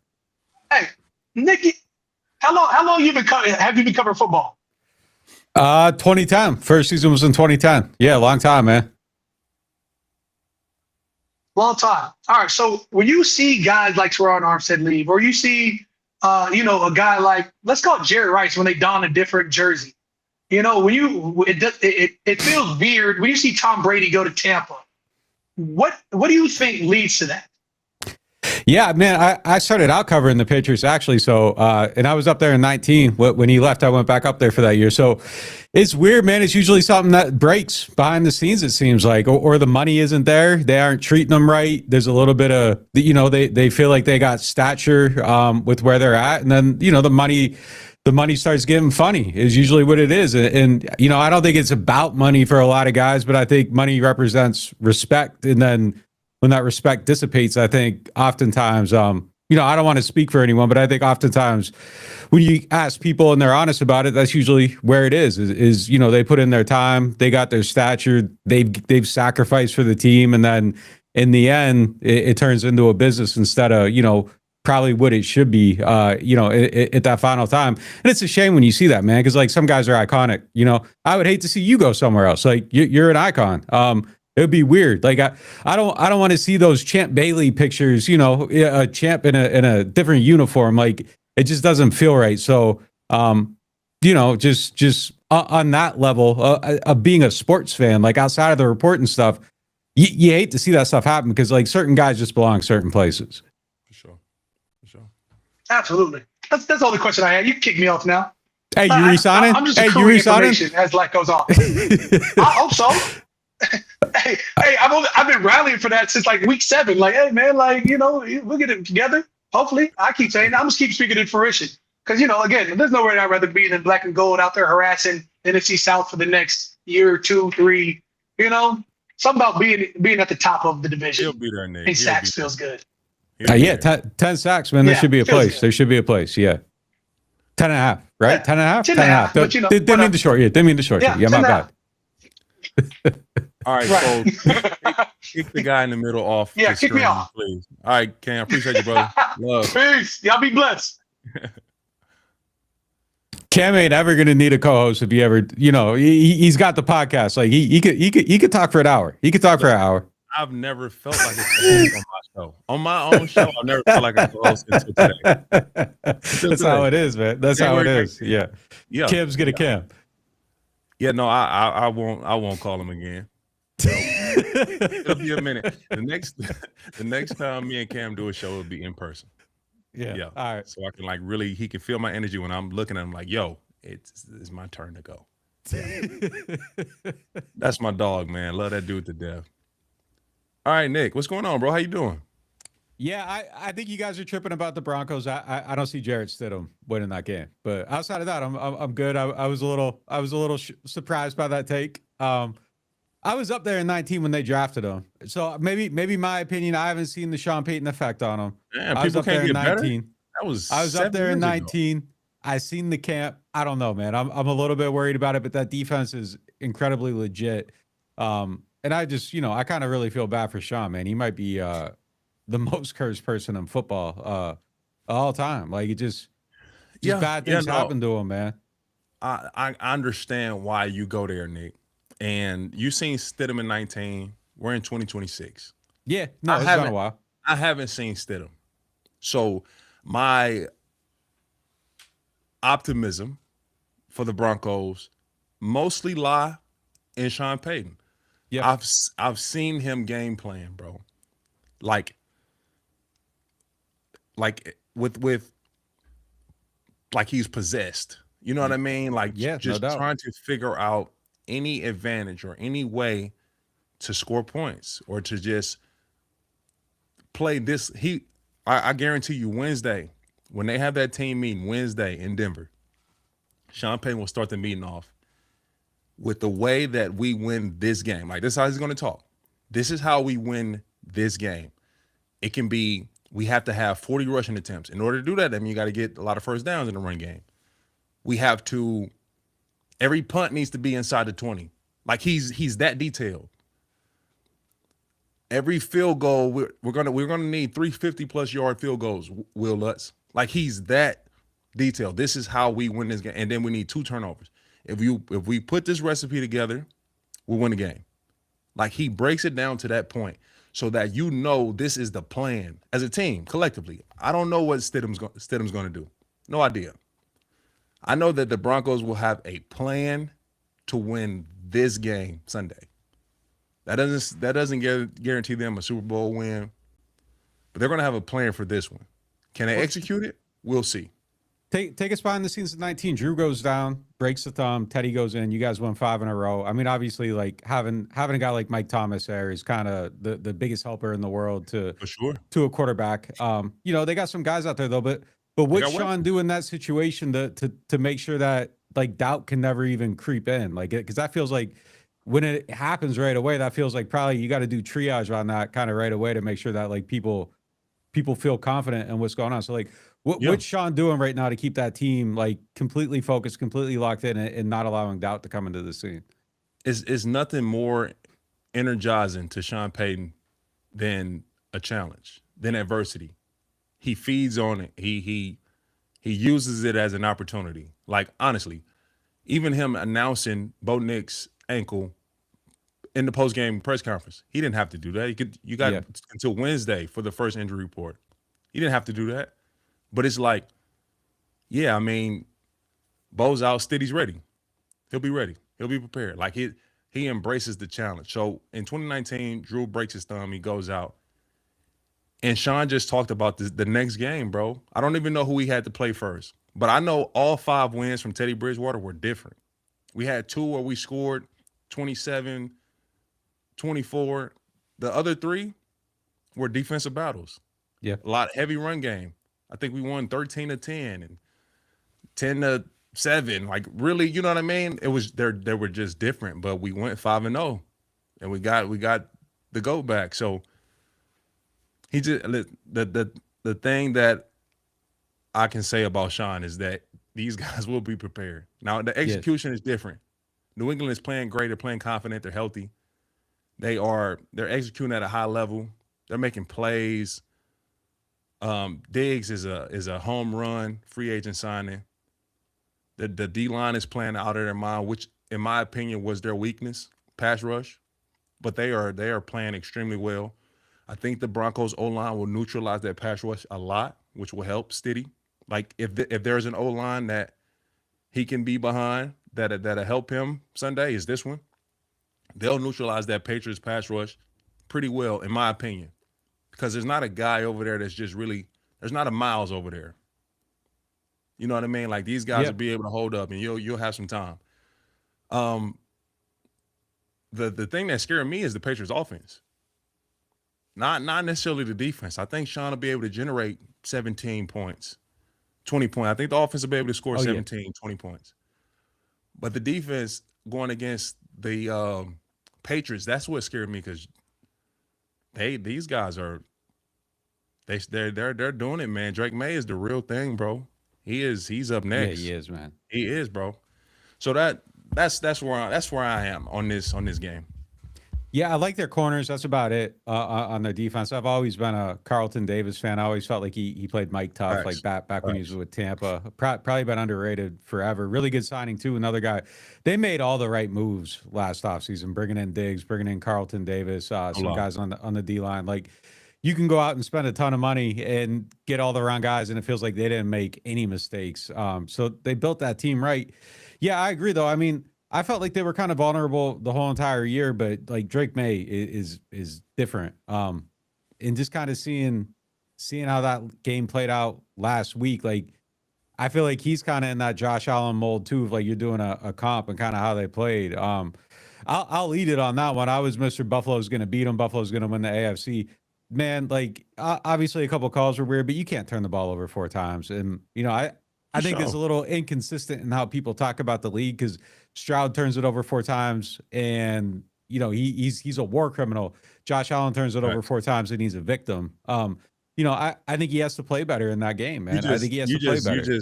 Hey, Nicky, how long you been have you been covering football? 2010. First season was in 2010. Yeah, long time, man. Long time. All right. So when you see guys like Terron Armstead leave, or you see, a guy like, let's call it Jerry Rice when they don a different jersey. When it feels weird when you see Tom Brady go to Tampa. What do you think leads to that? Yeah, man, I started out covering the Patriots actually. So, and I was up there in 19 when he left. I went back up there for that year. So it's weird, man. It's usually something that breaks behind the scenes, it seems like, or the money isn't there. They aren't treating them right. There's a little bit of, they feel like they got stature with where they're at. And then, the money starts getting funny is usually what it is. And, I don't think it's about money for a lot of guys, but I think money represents respect. And then when that respect dissipates, I think oftentimes, I don't want to speak for anyone, but I think oftentimes when you ask people and they're honest about it, that's usually where it is, they put in their time, they got their stature, they've sacrificed for the team. And then in the end, it turns into a business instead of, probably what it should be, at that final time. And it's a shame when you see that, man, because like some guys are iconic. I would hate to see you go somewhere else. Like you're an icon. It would be weird. Like I don't want to see those Champ Bailey pictures. A champ in a different uniform. Like it just doesn't feel right. So, just on that level of being a sports fan, like outside of the report and stuff, you hate to see that stuff happen because like certain guys just belong certain places. For sure. For sure. Absolutely. That's the only question I had. You can kick me off now. Hey, you resigning? I'm just Hey, you accruing resigning? information as life goes on. I hope so. hey, I've been rallying for that since like week 7. Like, hey man, like we'll get it together. Hopefully, I keep saying I'm just keep speaking in fruition because again, there's nowhere I'd rather be than black and gold out there harassing NFC South for the next year, 2, 3. Something about being at the top of the division. He'll be there, Nick. And sacks feels good. Yeah, 10 sacks, man. There should be a place. There should be a place. Yeah. 10 and a half, right? Yeah, 10 and a half? 10 and a half, but Didn't mean the short. Yeah, didn't mean the short. Yeah, my bad. All right, so kick the guy in the middle off. Yeah, the kick me screen, off. please. All right, Cam, appreciate you, brother. Love. Peace. Y'all be blessed. Cam ain't ever gonna need a co-host if he ever, he's got the podcast. Like he could talk for an hour. He could talk for an hour. I've never felt like a co-host on my show. On my own show, I've never felt like a co-host until today. That's how it is, man. That's how it is. Yeah. Kim's gonna Cam. Yeah, no, I won't call him again. It'll be a minute. The next time me and Cam do a show, it'll be in person. Yeah. All right. So I can he can feel my energy when I'm looking at him like, yo, it's my turn to go. Yeah. That's my dog, man. Love that dude to death. All right, Nick, what's going on, bro? How you doing? Yeah, I think you guys are tripping about the Broncos. I don't see Jarrett Stidham winning that game, but outside of that, I'm good. I was a little surprised by that take. I was up there in 19 when they drafted him, so maybe my opinion. I haven't seen the Sean Payton effect on him. Man, I was up there in 19. I was up there in 19. Ago. I seen the camp. I don't know, man. I'm a little bit worried about it, but that defense is incredibly legit. And I just, I kind of really feel bad for Sean, man. He might be the most cursed person in football all time. Like it just bad things happen to him, man. I understand why you go there, Nick. And you seen Stidham in 19. We're in 2026. Yeah, no, it's been a while. I haven't seen Stidham. So my optimism for the Broncos mostly lie in Sean Payton. Yeah, I've seen him game plan, bro. Like with like he's possessed. You know what I mean? Like Yeah, no just doubt. trying to figure out any advantage or any way to score points or to just play this. I guarantee you Wednesday, when they have that team meeting Wednesday in Denver, Sean Payton will start the meeting off with the way that we win this game. Like, this is how he's going to talk. This is how we win this game. It can be, we have to have 40 rushing attempts. In order to do that, I mean, you got to get a lot of first downs in the run game. We have to, every punt needs to be inside the 20. Like, he's that detailed. Every field goal, we're gonna need 350+ yard field goals, Will Lutz. Like, he's that detailed. This is how we win this game. And then we need 2 turnovers. If we put this recipe together, we'll win the game. Like, he breaks it down to that point so that you know this is the plan as a team collectively. I don't know what Stidham's going to do. No idea. I know that the Broncos will have a plan to win this game Sunday. That doesn't guarantee them a Super Bowl win, but they're going to have a plan for this one. Can they execute it? We'll see. Take us behind the scenes of 19. Drew goes down, breaks the thumb. Teddy goes in. You guys won 5 in a row. I mean, obviously, like having a guy like Mike Thomas there is kind of the biggest helper in the world to For sure. to a quarterback. You know, they got some guys out there though, but what's Sean do in that situation to make sure that like doubt can never even creep in? Like, because that feels like when it happens right away, that feels like probably you got to do triage on that kind of right away to make sure that like people feel confident in what's going on. So like, what's Sean doing right now to keep that team like completely focused, completely locked in, and not allowing doubt to come into the scene? Is nothing more energizing to Sean Payton than a challenge, than adversity. He feeds on it. He uses it as an opportunity. Like, honestly, even him announcing Bo Nix's ankle in the post-game press conference, he didn't have to do that. You got until Wednesday for the first injury report. He didn't have to do that. But it's like, yeah, I mean, Bo's out, Stiddy's ready. He'll be ready. He'll be prepared. Like, he embraces the challenge. So in 2019, Drew breaks his thumb. He goes out. And Sean just talked about the next game, bro. I don't even know who he had to play first. But I know all 5 wins from Teddy Bridgewater were different. We had 2 where we scored 27, 24. The other 3 were defensive battles. Yeah. A lot of heavy run game. I think we won 13-10 and 10-7. Like, really, you know what I mean? It was they were just different, but we went 5-0 and we got the GOAT back. So he just the thing that I can say about Sean is that these guys will be prepared. Now the execution is different. New England is playing great, they're playing confident, they're healthy. They're executing at a high level. They're making plays. Diggs is a home run free agent signing. The D-line is playing out of their mind, which in my opinion was their weakness, pass rush. But they are playing extremely well. I think the Broncos O-line will neutralize that pass rush a lot, which will help Stiddy. Like, if there's an O-line that he can be behind that'll help him Sunday, is this one. They'll neutralize that Patriots pass rush pretty well, in my opinion. Because there's not a guy over there that's just really, there's not a Miles over there. You know what I mean? Like, these guys will be able to hold up and you'll have some time. The thing that scared me is the Patriots offense. Not necessarily the defense. I think Sean will be able to generate 17 points, 20 points. I think the offense will be able to score 17, 20 points. But the defense going against the Patriots, that's what scared me, because these guys are they're doing it, man. Drake May is the real thing, bro. He's up next. Yeah, he is, man. He is, bro. So that's where I am on this game. Yeah, I like their corners. That's about it on their defense. I've always been a Carlton Davis fan. I always felt like he played Mike tough, like back when he was with Tampa. Probably been underrated forever. Really good signing, too. Another guy. They made all the right moves last offseason, bringing in Diggs, bringing in Carlton Davis, some guys on the D-line. Like, you can go out and spend a ton of money and get all the wrong guys, and it feels like they didn't make any mistakes. So they built that team right. Yeah, I agree, though. I mean, I felt like they were kind of vulnerable the whole entire year, but like Drake May is different. And just kind of seeing how that game played out last week, like I feel like he's kind of in that Josh Allen mold too, of like you're doing a comp and kind of how they played. I'll lead it on that one. I was Mr. Buffalo's going to beat him. Buffalo's going to win the AFC. Man, like obviously a couple calls were weird, but you can't turn the ball over 4 times. And I think it's a little inconsistent in how people talk about the league because Stroud turns it over 4 times, and he's a war criminal. Josh Allen turns it over 4 times, and he's a victim. I think he has to play better in that game, man. I think he has to play better.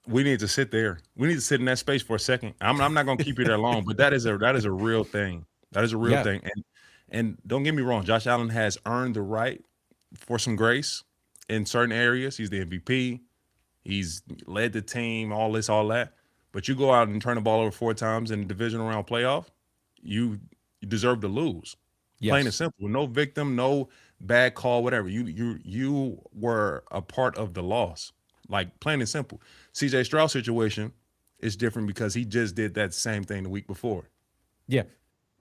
We need to sit there. We need to sit in that space for a second. I'm not going to keep you there long, but that is a real thing. That is a real thing. And don't get me wrong, Josh Allen has earned the right for some grace in certain areas. He's the MVP. He's led the team, all this, all that. But you go out and turn the ball over 4 times in the divisional round playoff, you deserve to lose. Yes. Plain and simple. No victim, no bad call, whatever. You were a part of the loss. Like, plain and simple. CJ Stroud's situation is different because he just did that same thing the week before. Yeah.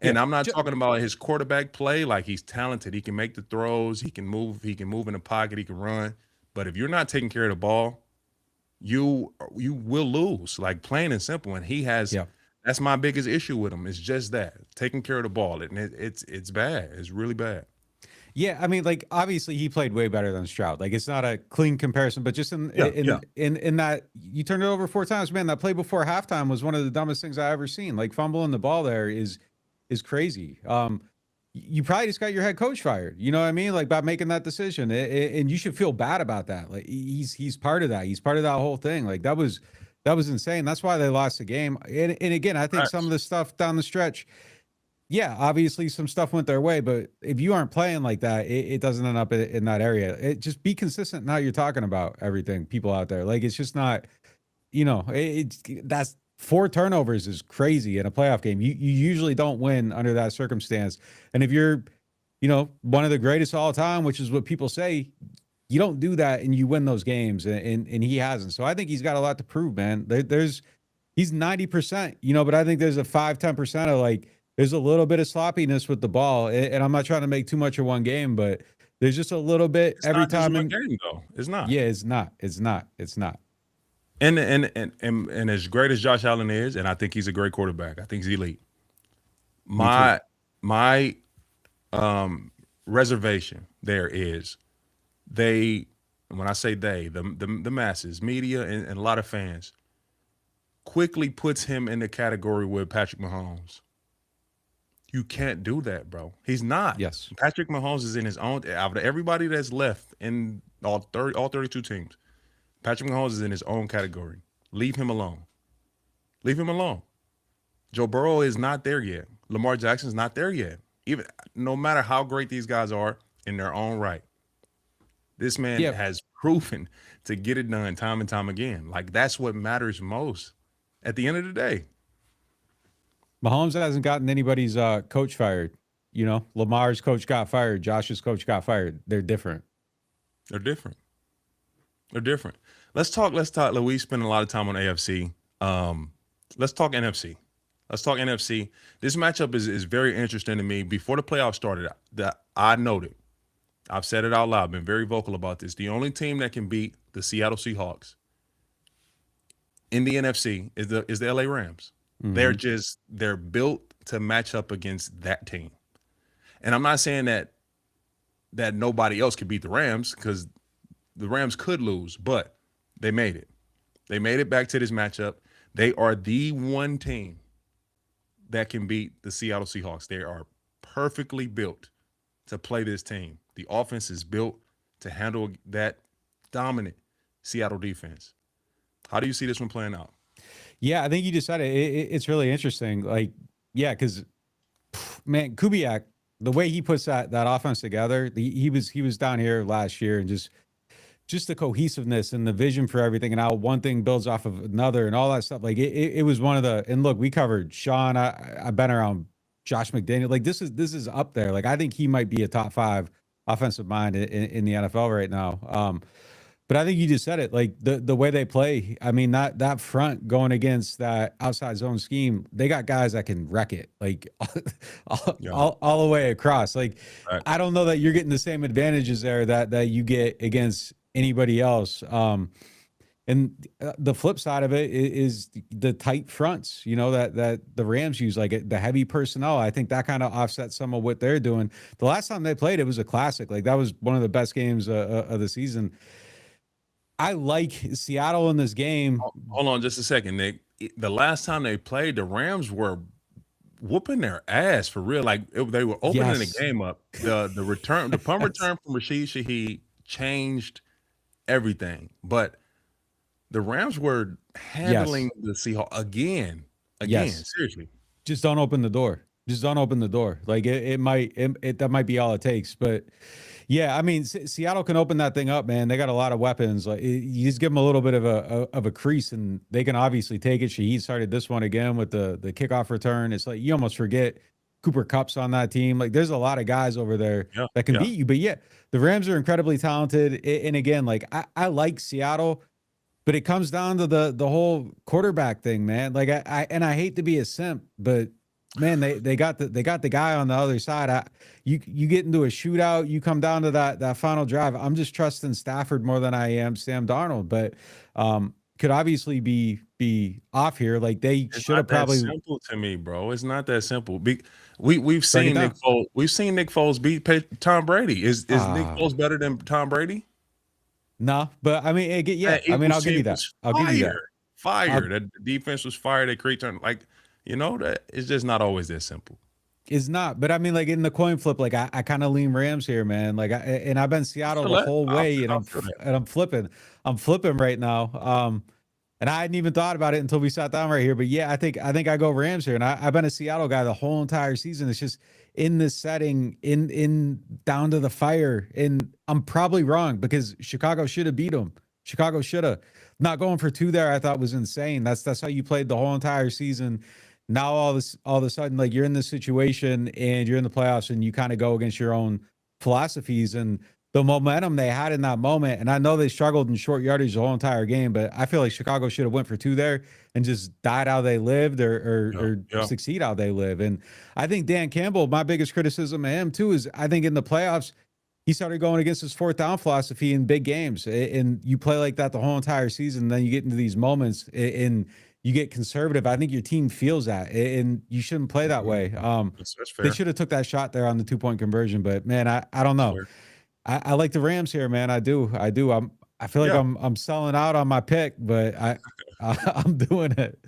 And I'm not talking about his quarterback play. Like, he's talented. He can make the throws. He can move in the pocket. He can run. But if you're not taking care of the ball, you will lose. Like, plain and simple. And he has that's my biggest issue with him. It's just that. Taking care of the ball. And it's bad. It's really bad. Yeah, I mean, like, obviously he played way better than Stroud. Like, it's not a clean comparison, but just in that you turned it over 4 times, man. That play before halftime was one of the dumbest things I ever seen. Like, fumbling the ball there is crazy. You probably just got your head coach fired. You know what I mean? Like, by making that decision, and you should feel bad about that. Like, he's part of that. He's part of that whole thing. Like, that was insane. That's why they lost the game. And again, I think some of the stuff down the stretch. Yeah, obviously some stuff went their way, but if you aren't playing like that, it doesn't end up in that area. Just be consistent in how you're talking about everything, people out there. Like, it's just not, that's 4 turnovers is crazy in a playoff game. You usually don't win under that circumstance. And if you're, one of the greatest of all time, which is what people say, you don't do that and you win those games, and he hasn't. So I think he's got a lot to prove, man. He's 90%, but I think there's a 5-10% of like, there's a little bit of sloppiness with the ball, and I'm not trying to make too much of one game, but there's just a little bit every time. One game, though. It's not. Yeah, it's not. And as great as Josh Allen is, and I think he's a great quarterback. I think he's elite. My reservation there is when I say the masses, media, and a lot of fans quickly puts him in the category with Patrick Mahomes. You can't do that, bro. He's not. Yes. Patrick Mahomes is in his own. Out of everybody that's left in all 32 teams, Patrick Mahomes is in his own category. Leave him alone. Leave him alone. Joe Burrow is not there yet. Lamar Jackson's not there yet. Even no matter how great these guys are in their own right, this man has proven to get it done time and time again. Like, that's what matters most at the end of the day. Mahomes hasn't gotten anybody's coach fired. Lamar's coach got fired. Josh's coach got fired. They're different. Let's talk. Like, we spend a lot of time on AFC. Let's talk NFC. This matchup is very interesting to me. Before the playoffs started, that I noted, I've said it out loud, been very vocal about this. The only team that can beat the Seattle Seahawks in the NFC is the LA Rams. Mm-hmm. They're built to match up against that team. And I'm not saying that nobody else could beat the Rams, because the Rams could lose, but they made it. They made it back to this matchup. They are the one team that can beat the Seattle Seahawks. They are perfectly built to play this team. The offense is built to handle that dominant Seattle defense. How do you see this one playing out? Yeah, I think you just said it. It's really interesting. Like, yeah, because, man, Kubiak, the way he puts that offense together, he was down here last year, and just the cohesiveness and the vision for everything, and how one thing builds off of another and all that stuff. Like, it was one of the, and look, we covered Sean. I've been around Josh McDaniel. Like, this is up there. Like, I think he might be a top 5 offensive mind in the NFL right now. But I think you just said it, like the way they play. I mean, that front going against that outside zone scheme, they got guys that can wreck it, like all the way across. Like, right. I don't know that you're getting the same advantages there that you get against anybody else. the flip side of it is the tight fronts, that the Rams use, like the heavy personnel. I think that kind of offsets some of what they're doing. The last time they played, it was a classic. Like that was one of the best games of the season. I like Seattle in this game. Hold on just a second, Nick. The last time they played, the Rams were whooping their ass for real. Like they were opening the game up. The punt return from Rashid Shaheed changed everything. But the Rams were handling the Seahawks again. Seriously. Just don't open the door. Like that might be all it takes. But yeah, I mean, Seattle can open that thing up, man. They got a lot of weapons. Like you just give them a little bit of a crease, and they can obviously take it. Shaheed started this one again with the kickoff return. It's like you almost forget Cooper Kupp's on that team. Like there's a lot of guys over there that can beat you. But yeah, the Rams are incredibly talented. And again, like I like Seattle, but it comes down to the whole quarterback thing, man. Like I hate to be a simp, but man, they got the guy on the other side. You get into a shootout, you come down to that final drive. I'm just trusting Stafford more than I am Sam Darnold, but could obviously be off here. Like they should have probably. Simple to me, bro. It's not that simple. We've seen Nick Foles. We've seen Nick Foles beat Tom Brady. Is Nick Foles better than Tom Brady? No, but I mean, I'll give you that. I'll give you that. Fired. The defense was fired. They create turn like. That it's just not always that simple. It's not, but I mean, like in the coin flip, like I kind of lean Rams here, man. Like, I've been Seattle the whole way, and I'm flipping right now. And I hadn't even thought about it until we sat down right here. But yeah, I think I go Rams here, and I've been a Seattle guy the whole entire season. It's just in this setting, in down to the fire, and I'm probably wrong because Chicago should have beat them. Chicago should have. Not going for 2 there, I thought was insane. That's how you played the whole entire season. Now all of a sudden, like you're in this situation and you're in the playoffs and you kind of go against your own philosophies and the momentum they had in that moment. And I know they struggled in short yardage the whole entire game, but I feel like Chicago should have went for 2 there and just died how they lived or succeed how they live. And I think Dan Campbell, my biggest criticism of him too, is I think in the playoffs, he started going against his 4th down philosophy in big games. And you play like that the whole entire season. Then you get into these moments and you get conservative. I think your team feels that, and you shouldn't play that way. That's fair. They should have took that shot there on the 2-point conversion, but man, I don't know. I like the Rams here, man. I do. I feel like I'm selling out on my pick, but I'm doing it.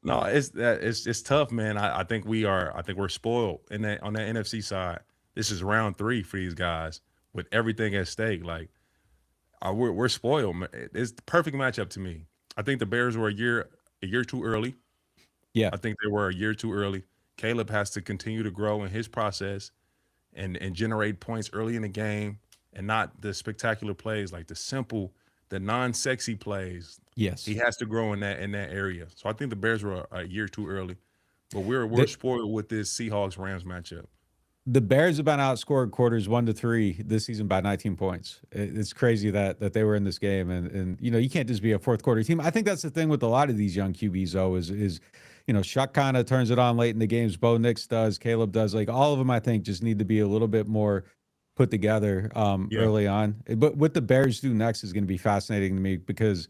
No, it's tough, man. I think we're spoiled on that NFC side. This is round 3 for these guys with everything at stake. Like we're spoiled. It's the perfect matchup to me. I think the Bears were a year too early. Yeah. I think they were a year too early. Caleb has to continue to grow in his process and generate points early in the game and not the spectacular plays, like the non-sexy plays. Yes. He has to grow in that area. So I think the Bears were a year too early. But we're spoiled with this Seahawks-Rams matchup. The Bears have been outscored quarters 1-3 this season by 19 points. It's crazy that they were in this game, and you can't just be a fourth quarter team. I think that's the thing with a lot of these young QBs though is Shuck kind of turns it on late in the games. Bo Nix does, Caleb does. Like all of them, I think just need to be a little bit more put together early on. But what the Bears do next is going to be fascinating to me because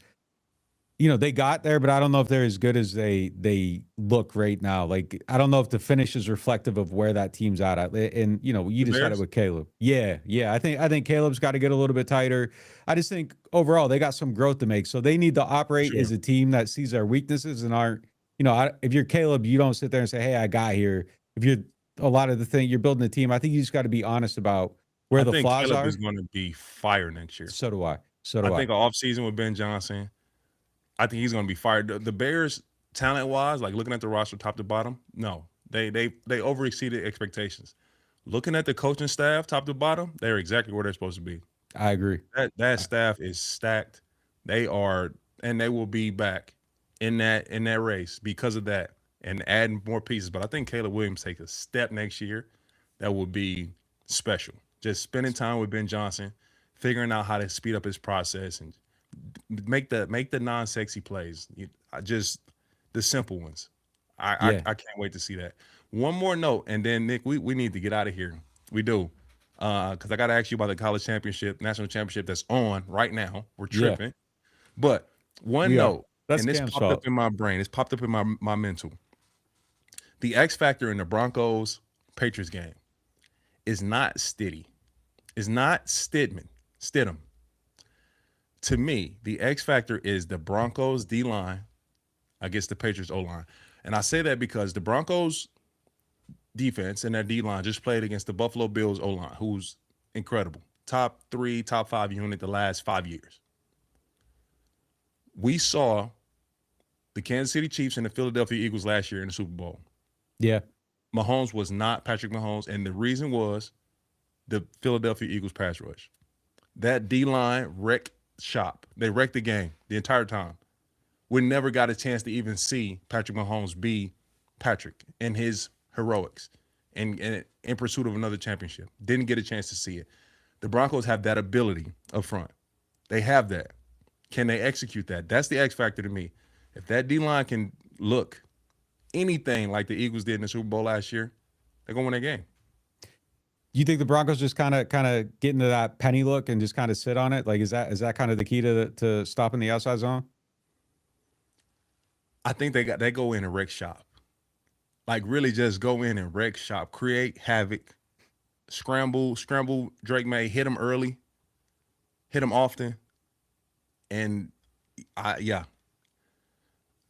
they got there, but I don't know if they're as good as they look right now. Like, I don't know if the finish is reflective of where that team's at. And, you just had it with Caleb. Yeah. I think Caleb's got to get a little bit tighter. I just think overall they got some growth to make. So they need to operate as a team that sees their weaknesses and aren't, if you're Caleb, you don't sit there and say, hey, I got here. If you're a lot of the thing, you're building a team. I think you just got to be honest about where the flaws Caleb are. is going to be fire next year. So do I. I think off season with Ben Johnson. I think he's going to be fired. The Bears, talent-wise, like looking at the roster top to bottom, no, they overexceeded expectations. Looking at the coaching staff top to bottom, they're exactly where they're supposed to be. I agree. That staff is stacked. They are, and they will be back in that race because of that and adding more pieces. But I think Caleb Williams takes a step next year that will be special. Just spending time with Ben Johnson, figuring out how to speed up his process and make the non-sexy plays, just the simple ones. I can't wait to see that. One more note, and then Nick, we need to get out of here. We do, because I got to ask you about the college championship, national championship that's on right now. We're tripping, but One We are. note, That's and this Cam's popped up fault. in my brain. It's popped up in my mental. The X factor in the Broncos Patriots game is not Steady. Is not Stidham. To me, the X factor is the Broncos D line against the Patriots O line. And I say that because the Broncos defense and their D line just played against the Buffalo Bills O line, who's incredible. Top 3, top 5 unit the last 5 years. We saw the Kansas City Chiefs and the Philadelphia Eagles last year in the Super Bowl. Yeah. Mahomes was not Patrick Mahomes, and the reason was the Philadelphia Eagles pass rush. That D line wrecked shop. They wrecked the game the entire time. We never got a chance to even see Patrick Mahomes be Patrick in his heroics and in pursuit of another championship. Didn't get a chance to see it. The Broncos have that ability up front. They have that. Can they execute that? That's the X factor to me. If that D line can look anything like the Eagles did in the Super Bowl last year, they're gonna win that game. You think the Broncos just kind of get into that penny look and just kind of sit on it? Like, is that kind of the key to stopping the outside zone? I think they go in and wreck shop. Like really just go in and wreck shop, create havoc, scramble Drake May, hit him early, hit him often. And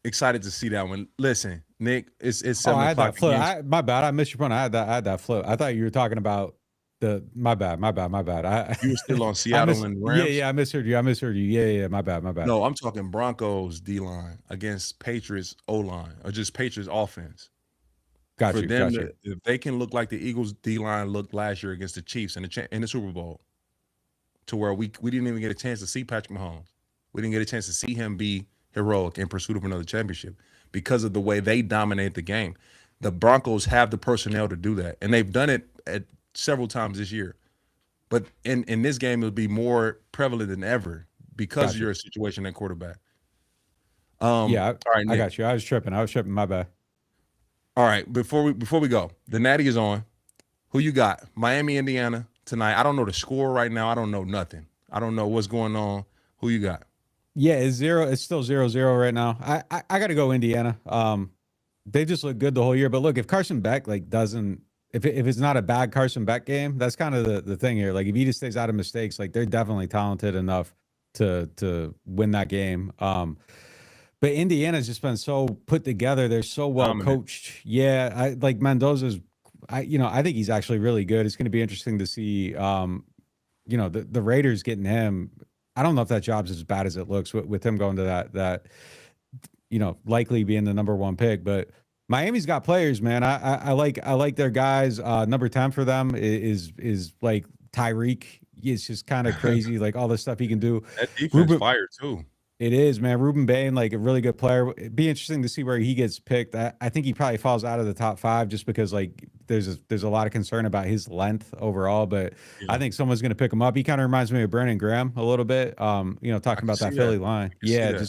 excited to see that one. Listen, Nick, it's 7 I had o'clock. that flip. My bad. I missed your point. I had that flip. I thought you were talking about my bad. You were still on Seattle and Rams? Yeah, I misheard you. Yeah, my bad. No, I'm talking Broncos D-line against Patriots O-line or just Patriots offense. Got you. If they can look like the Eagles D-line looked last year against the Chiefs in the Super Bowl, to where we didn't even get a chance to see Patrick Mahomes. We didn't get a chance to see him be heroic in pursuit of another championship because of the way they dominate the game. The Broncos have the personnel to do that, and they've done it at several times this year. But in this game, it'll be more prevalent than ever because of your situation at quarterback. All right, Nick. I got you. I was tripping. My bad. All right, before we go, the Natty is on. Who you got? Miami, Indiana tonight. I don't know the score right now. I don't know nothing. I don't know what's going on. Who you got? Yeah, it's still 0-0 right now. I got to go Indiana. They just look good the whole year. But look, if Carson Beck doesn't, if it's not a bad Carson Beck game, that's kind of the thing here. Like if he just stays out of mistakes, like they're definitely talented enough to win that game. But Indiana's just been so put together. They're so well coached. Yeah, I like Mendoza's. I think he's actually really good. It's going to be interesting to see. The Raiders getting him. I don't know if that job's as bad as it looks with him going to that likely being the number 1 pick. But Miami's got players, man. I like their guys. Number 10 for them is like Tyreek. It's just kind of crazy, like all the stuff he can do. That defense fire too. It is, man. Ruben Bain, like a really good player. It'd be interesting to see where he gets picked. I think he probably falls out of the top 5 just because like there's a lot of concern about his length overall. But I think someone's going to pick him up. He kind of reminds me of Brandon Graham a little bit. Talking about that Philly line. Yeah,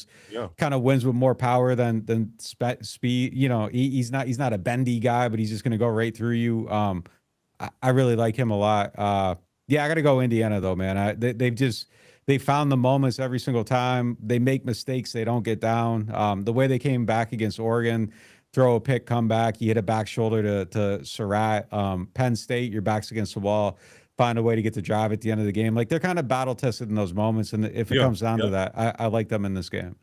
kind of wins with more power than speed. He's not a bendy guy, but he's just going to go right through you. I really like him a lot. I got to go Indiana though, man. They found the moments every single time. They make mistakes. They don't get down. The way they came back against Oregon, throw a pick, come back. You hit a back shoulder to Surratt. Penn State, your back's against the wall. Find a way to get the drive at the end of the game. Like they're kind of battle tested in those moments. And if it comes down to that, I like them in this game.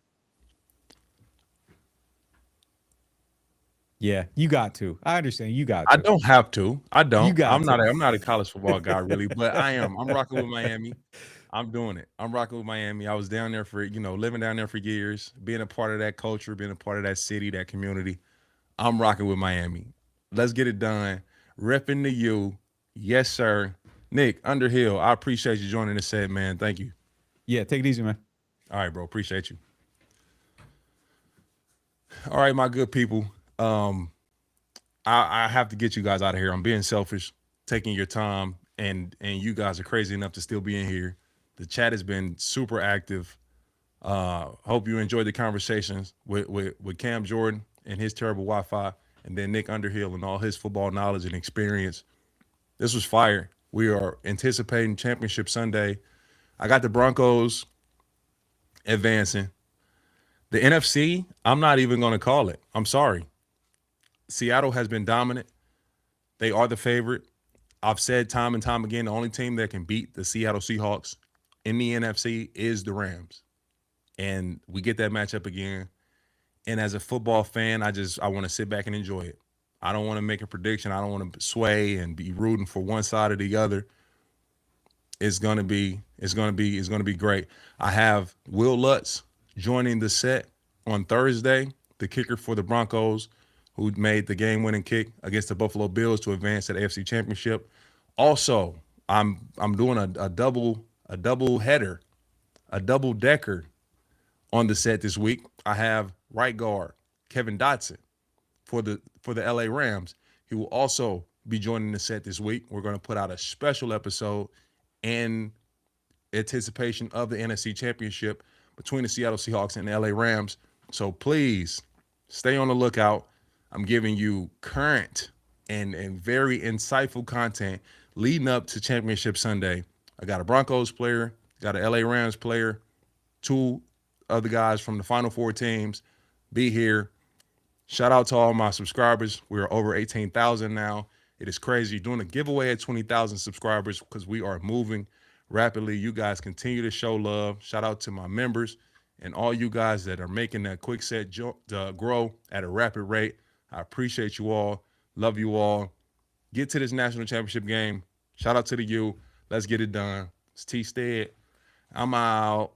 Yeah, you got to. I understand. You got to. I don't have to. I don't. I'm not a college football guy really, but I am. I'm rocking with Miami. I'm doing it. I'm rocking with Miami. I was down there for, living down there for years, being a part of that culture, being a part of that city, that community. I'm rocking with Miami. Let's get it done. Repping the U. Yes, sir. Nick, Underhill, I appreciate you joining the set, man. Thank you. Yeah, take it easy, man. All right, bro. Appreciate you. All right, my good people. I have to get you guys out of here. I'm being selfish, taking your time, and you guys are crazy enough to still be in here. The chat has been super active. Hope you enjoyed the conversations with Cam Jordan and his terrible Wi-Fi, and then Nick Underhill and all his football knowledge and experience. This was fire. We are anticipating Championship Sunday. I got the Broncos advancing. The NFC, I'm not even going to call it. I'm sorry. Seattle has been dominant. They are the favorite. I've said time and time again, the only team that can beat the Seattle Seahawks in the NFC is the Rams. And we get that matchup again. And as a football fan, I want to sit back and enjoy it. I don't want to make a prediction. I don't want to sway and be rooting for one side or the other. It's gonna be great. I have Will Lutz joining the set on Thursday, the kicker for the Broncos, who made the game-winning kick against the Buffalo Bills to advance to the AFC Championship. Also, I'm doing a double header, a double decker on the set this week. I have right guard Kevin Dotson for the LA Rams. He will also be joining the set this week. We're going to put out a special episode in anticipation of the NFC Championship between the Seattle Seahawks and the LA Rams. So please stay on the lookout. I'm giving you current and very insightful content leading up to Championship Sunday. I got a Broncos player, got an LA Rams player, two other guys from the Final Four teams be here. Shout out to all my subscribers. We're over 18,000 now. It is crazy. Doing a giveaway at 20,000 subscribers because we are moving rapidly. You guys continue to show love. Shout out to my members and all you guys that are making that quick set grow at a rapid rate. I appreciate you all. Love you all. Get to this national championship game. Shout out to the U. Let's get it done. It's T.Stead. I'm out.